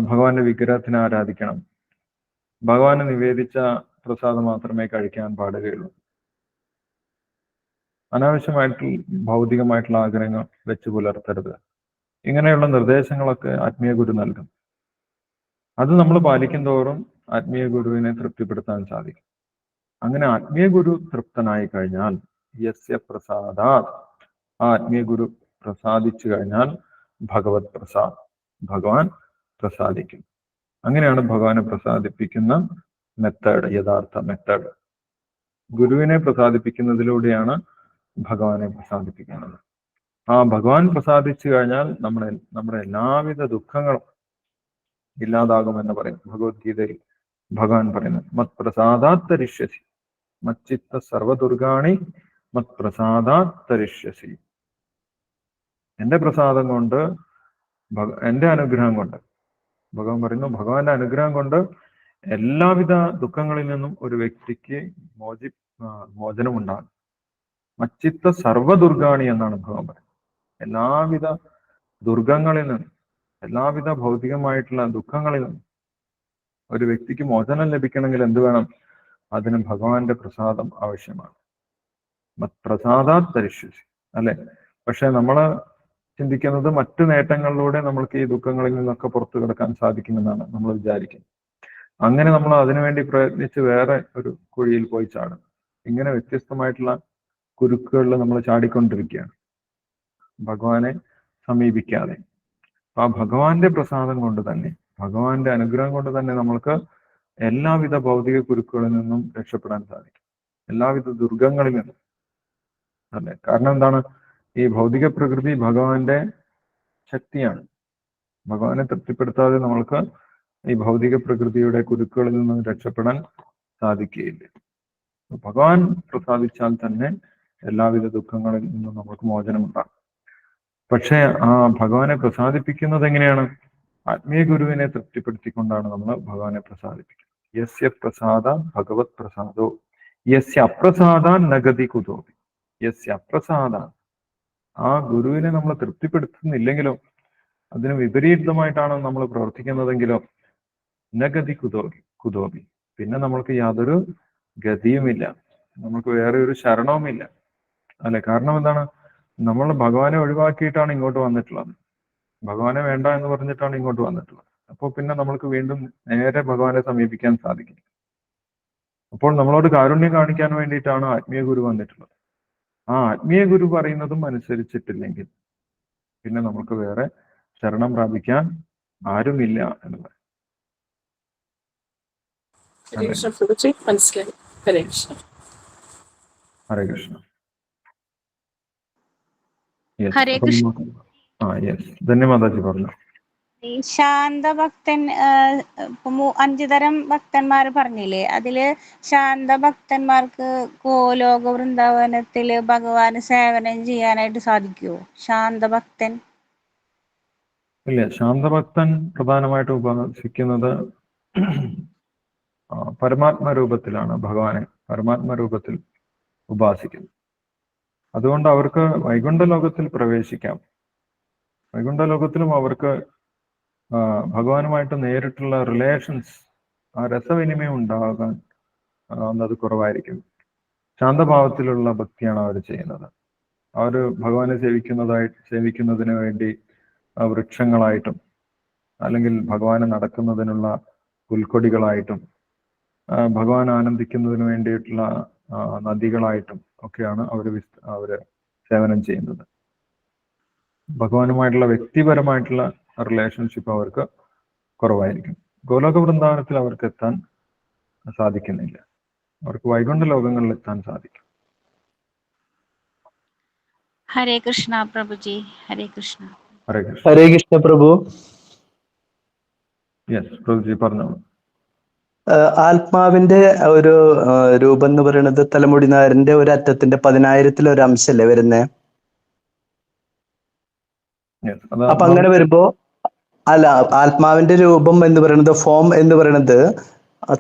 ഭഗവാന്റെ വിഗ്രഹത്തിനെ ആരാധിക്കണം, ഭഗവാന് നിവേദിച്ച പ്രസാദം മാത്രമേ കഴിക്കാൻ പാടുകയുള്ളൂ, അനാവശ്യമായിട്ട് ഭൗതികമായിട്ടുള്ള ആഗ്രഹങ്ങൾ വെച്ച് പുലർത്തരുത്. ഇങ്ങനെയുള്ള നിർദ്ദേശങ്ങളൊക്കെ ആത്മീയ ഗുരു നൽകും. അത് നമ്മൾ പാലിക്കും തോറും ആത്മീയ ഗുരുവിനെ തൃപ്തിപ്പെടുത്താൻ സാധിക്കും. അങ്ങനെ ആത്മീയ ഗുരു തൃപ്തനായി കഴിഞ്ഞാൽ യസ്യ പ്രസാദാത്, ആ ആത്മീയ ഗുരു പ്രസാദിച്ചു കഴിഞ്ഞാൽ ഭഗവത് പ്രസാദ്, ഭഗവാൻ പ്രസാദിക്കും. അങ്ങനെയാണ് ഭഗവാനെ പ്രസാദിപ്പിക്കുന്ന മെത്തേഡ്, യഥാർത്ഥ മെത്തേഡ്. ഗുരുവിനെ പ്രസാദിപ്പിക്കുന്നതിലൂടെയാണ് ഭഗവാനെ പ്രസാദിപ്പിക്കുന്നത്. ആ ഭഗവാൻ പ്രസാദിച്ചു കഴിഞ്ഞാൽ നമ്മുടെ എല്ലാവിധ ദുഃഖങ്ങളും ഇല്ലാതാകുമെന്ന് പറയും. ഭഗവത്ഗീതയിൽ ഭഗവാൻ പറയുന്നത് മത് പ്രസാദാത് തരിഷ്യസി, മച്ചിത്ത സർവദുർഗാണി മത് പ്രസാദാത് തരിഷ്യസി. എന്റെ പ്രസാദം കൊണ്ട്, എന്റെ അനുഗ്രഹം കൊണ്ട്, ഭഗവാൻ പറയുന്നു, ഭഗവാന്റെ അനുഗ്രഹം കൊണ്ട് എല്ലാവിധ ദുഃഖങ്ങളിൽ നിന്നും ഒരു വ്യക്തിക്ക് മോചനം ഉണ്ടാകും. മച്ചിത്ത സർവദുർഗാണി എന്നാണ് ഭഗവാൻ പറയുന്നത്. എല്ലാവിധ ദുർഗങ്ങളിൽ നിന്നും, എല്ലാവിധ ഭൗതികമായിട്ടുള്ള ദുഃഖങ്ങളിൽ നിന്നും ഒരു വ്യക്തിക്ക് മോചനം ലഭിക്കണമെങ്കിൽ എന്ത് വേണം? അതിന് ഭഗവാന്റെ പ്രസാദം ആവശ്യമാണ്. പ്രസാദാത് തരിഷ്യസി, അല്ലെ? പക്ഷെ നമ്മള് ചിന്തിക്കുന്നത് മറ്റു നേട്ടങ്ങളിലൂടെ നമ്മൾക്ക് ഈ ദുഃഖങ്ങളിൽ നിന്നൊക്കെ പുറത്തു കിടക്കാൻ സാധിക്കുമെന്നാണ് നമ്മൾ വിചാരിക്കുന്നത്. അങ്ങനെ നമ്മൾ അതിനുവേണ്ടി പ്രയത്നിച്ച് വേറെ ഒരു കുഴിയിൽ പോയി ചാടും. ഇങ്ങനെ വ്യത്യസ്തമായിട്ടുള്ള കുരുക്കുകളിൽ നമ്മൾ ചാടിക്കൊണ്ടിരിക്കുകയാണ്, ഭഗവാനെ സമീപിക്കാതെ. ആ ഭഗവാന്റെ പ്രസാദം കൊണ്ട് തന്നെ, ഭഗവാന്റെ അനുഗ്രഹം കൊണ്ട് തന്നെ നമ്മൾക്ക് എല്ലാവിധ ഭൗതിക കുരുക്കുകളിൽ നിന്നും രക്ഷപ്പെടാൻ സാധിക്കും, എല്ലാവിധ ദുർഗങ്ങളിൽ നിന്നും, അല്ലെ? കാരണം എന്താണ്? ഈ ഭൗതിക പ്രകൃതി ഭഗവാന്റെ ശക്തിയാണ്. ഭഗവാനെ തൃപ്തിപ്പെടുത്താതെ നമ്മൾക്ക് ഈ ഭൗതിക പ്രകൃതിയുടെ കുരുക്കുകളിൽ നിന്നും രക്ഷപ്പെടാൻ സാധിക്കുകയില്ല. ഭഗവാൻ പ്രസാദിച്ചാൽ തന്നെ എല്ലാവിധ ദുഃഖങ്ങളിൽ നിന്നും നമുക്ക് മോചനമുണ്ടാകും. പക്ഷെ ആ ഭഗവാനെ പ്രസാദിപ്പിക്കുന്നത് എങ്ങനെയാണ്? ആത്മീയ ഗുരുവിനെ തൃപ്തിപ്പെടുത്തിക്കൊണ്ടാണ് നമ്മൾ ഭഗവാനെ പ്രസാദിപ്പിക്കുന്നത്. യസ്യ പ്രസാദ ഭഗവത് പ്രസാദോ യസ്യ അപ്രസാദ നഗതി കുതോപി. യസ്യ അപ്രസാദ, ആ ഗുരുവിനെ നമ്മൾ തൃപ്തിപ്പെടുത്തുന്നില്ലെങ്കിലോ, അതിന് വിപരീതമായിട്ടാണ് നമ്മൾ പ്രവർത്തിക്കുന്നതെങ്കിലോ, നഗതി കുതോപി, പിന്നെ നമ്മൾക്ക് യാതൊരു ഗതിയുമില്ല, നമുക്ക് വേറെ ഒരു ശരണവുമില്ല, അല്ലെ? കാരണം എന്താണ്? നമ്മൾ ഭഗവാനെ ഒഴിവാക്കിയിട്ടാണ് ഇങ്ങോട്ട് വന്നിട്ടുള്ളത്, ഭഗവാനെ വേണ്ട എന്ന് പറഞ്ഞിട്ടാണ് ഇങ്ങോട്ട് വന്നിട്ടുള്ളത്. അപ്പോൾ പിന്നെ നമ്മൾക്ക് വീണ്ടും നേരെ ഭഗവാനെ സമീപിക്കാൻ സാധിക്കും. അപ്പോൾ നമ്മളോട് കാരുണ്യം കാണിക്കാൻ വേണ്ടിയിട്ടാണ് ആത്മീയ ഗുരു വന്നിട്ടുള്ളത്. ആ ആത്മീയ ഗുരു പറയുന്നതും അനുസരിച്ചിട്ടില്ലെങ്കിൽ പിന്നെ നമുക്ക് വേറെ ശരണം പ്രാപിക്കാൻ ആരുമില്ല എന്ന് പറയും. ഹരേ കൃഷ്ണ പ്രഭുജി, മനസ്സിലായി. ഹരേ കൃഷ്ണ. ഹരേ കൃഷ്ണ. ഹരേ കൃഷ്ണ. ധന്യവാദാജി പറഞ്ഞു. ഈ ശാന്തഭക്തൻ, 5 തരം ഭക്തന്മാർ പറഞ്ഞില്ലേ, അതില് ശാന്തഭക്തന്മാർക്ക് ഗോലോക വൃന്ദാവനത്തില് ഭഗവാന് സേവനം ചെയ്യാനായിട്ട് സാധിക്കുമോ? ശാന്തഭക്തൻ ഇല്ല, ശാന്തഭക്തൻ പ്രധാനമായിട്ട് ഉപാസിക്കുന്നത് പരമാത്മരൂപത്തിലാണ്, ഭഗവാനെ പരമാത്മരൂപത്തിൽ ഉപാസിക്കുന്നത്. അതുകൊണ്ട് അവർക്ക് വൈകുണ്ഠ ലോകത്തിൽ പ്രവേശിക്കാം. വൈകുണ്ഠ ലോകത്തിലും അവർക്ക് ഭഗവാനുമായിട്ട് നേരിട്ടുള്ള റിലേഷൻസ്, ആ രസവിനിമയം ഉണ്ടാകാൻ അത് കുറവായിരിക്കും. ശാന്തഭാവത്തിലുള്ള ഭക്തിയാണ് അവർ ചെയ്യുന്നത്. അവർ ഭഗവാനെ സേവിക്കുന്നതിന് വേണ്ടി വൃക്ഷങ്ങളായിട്ടും, അല്ലെങ്കിൽ ഭഗവാനെ നടക്കുന്നതിനുള്ള പുൽക്കൊടികളായിട്ടും, ഭഗവാൻ ആനന്ദിക്കുന്നതിന് വേണ്ടിയിട്ടുള്ള നദികളായിട്ടും ഒക്കെയാണ് അവര് സേവനം ചെയ്യുന്നത്. ഭഗവാനുമായിട്ടുള്ള വ്യക്തിപരമായിട്ടുള്ള റിലേഷൻഷിപ്പ് അവർക്ക് കുറവായിരിക്കും. ഗോലോക വൃന്ദാവനത്തിൽ അവർക്ക് എത്താൻ സാധിക്കുന്നില്ല. അവർക്ക് വൈകുണ്ഠ ലോകങ്ങളിൽ എത്താൻ സാധിക്കും. ഹരേ കൃഷ്ണ പ്രഭുജി, ഹരേ കൃഷ്ണ. ഹരേ കൃഷ്ണ. ഹരേ കൃഷ്ണ പ്രഭു. യെസ് പ്രഭുജി പറഞ്ഞോളൂ. ആത്മാവിന്റെ ഒരു രൂപം എന്ന് പറയുന്നത് തലമുടി നായരിന്റെ ഒരു അറ്റത്തിന്റെ 10,000-ൽ ഒരു അംശല്ലേ വരുന്നേ? അപ്പൊ അങ്ങനെ വരുമ്പോ അല്ല, ആത്മാവിന്റെ രൂപം എന്ന് പറയുന്നത്, ഫോം എന്ന് പറയുന്നത്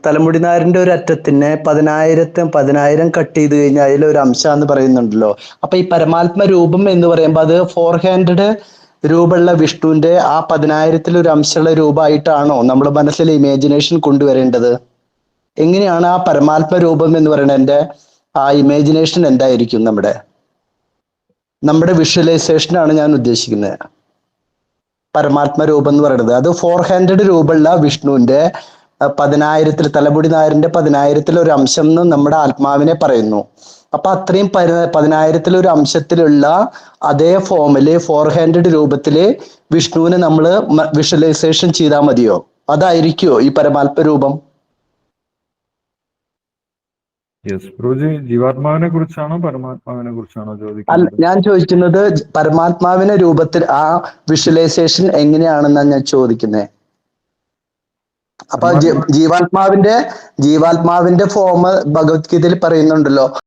തലമുടി നായരിന്റെ ഒരു അറ്റത്തിന് 10,000 കട്ട് ചെയ്ത് കഴിഞ്ഞാൽ അതിലൊരു അംശം എന്ന് പറയുന്നുണ്ടല്ലോ. അപ്പൊ ഈ പരമാത്മ രൂപം എന്ന് പറയുമ്പോ അത് 400 രൂപമുള്ള വിഷ്ണുവിന്റെ ആ 10,000-ൽ ഒരു അംശമുള്ള രൂപമായിട്ടാണോ നമ്മൾ മനസ്സിൽ ഇമാജിനേഷൻ കൊണ്ടുവരേണ്ടത്? എങ്ങനെയാണ് ആ പരമാത്മ രൂപം എന്ന് പറയുന്നതിന്റെ ആ ഇമാജിനേഷൻ എന്തായിരിക്കും? നമ്മുടെ വിഷ്വലൈസേഷനാണ് ഞാൻ ഉദ്ദേശിക്കുന്നത്. പരമാത്മ രൂപം എന്ന് പറയുന്നത് അത് 400 രൂപമുള്ള വിഷ്ണുവിന്റെ 10,000-ൽ, തലമുടി നായരിന്റെ 10,000-ൽ ഒരു അംശം എന്ന് നമ്മുടെ ആത്മാവിനെ പറയുന്നു. അപ്പൊ അത്രയും 10,000-ൽ ഒരു അംശത്തിലുള്ള അതേ ഫോമില് 400 രൂപത്തില് വിഷ്ണുവിനെ നമ്മൾ വിഷ്വലൈസേഷൻ ചെയ്താൽ മതിയോ? അതായിരിക്കുമോ ഈ പരമാത്മ രൂപം? ജീവാത്മാവിനെ കുറിച്ചാണോ പരമാത്മാവിനെ കുറിച്ചാണോ അല്ല, ചോദിക്കുന്നത്? ഞാൻ ചോദിക്കുന്നത് പരമാത്മാവിന്റെ രൂപത്തിൽ ആ വിഷ്വലൈസേഷൻ എങ്ങനെയാണെന്നാണ് ഞാൻ ചോദിക്കുന്നത്. അപ്പൊ ജീവാത്മാവിന്റെ ഫോം ഭഗവത്ഗീതയിൽ പറയുന്നുണ്ടല്ലോ,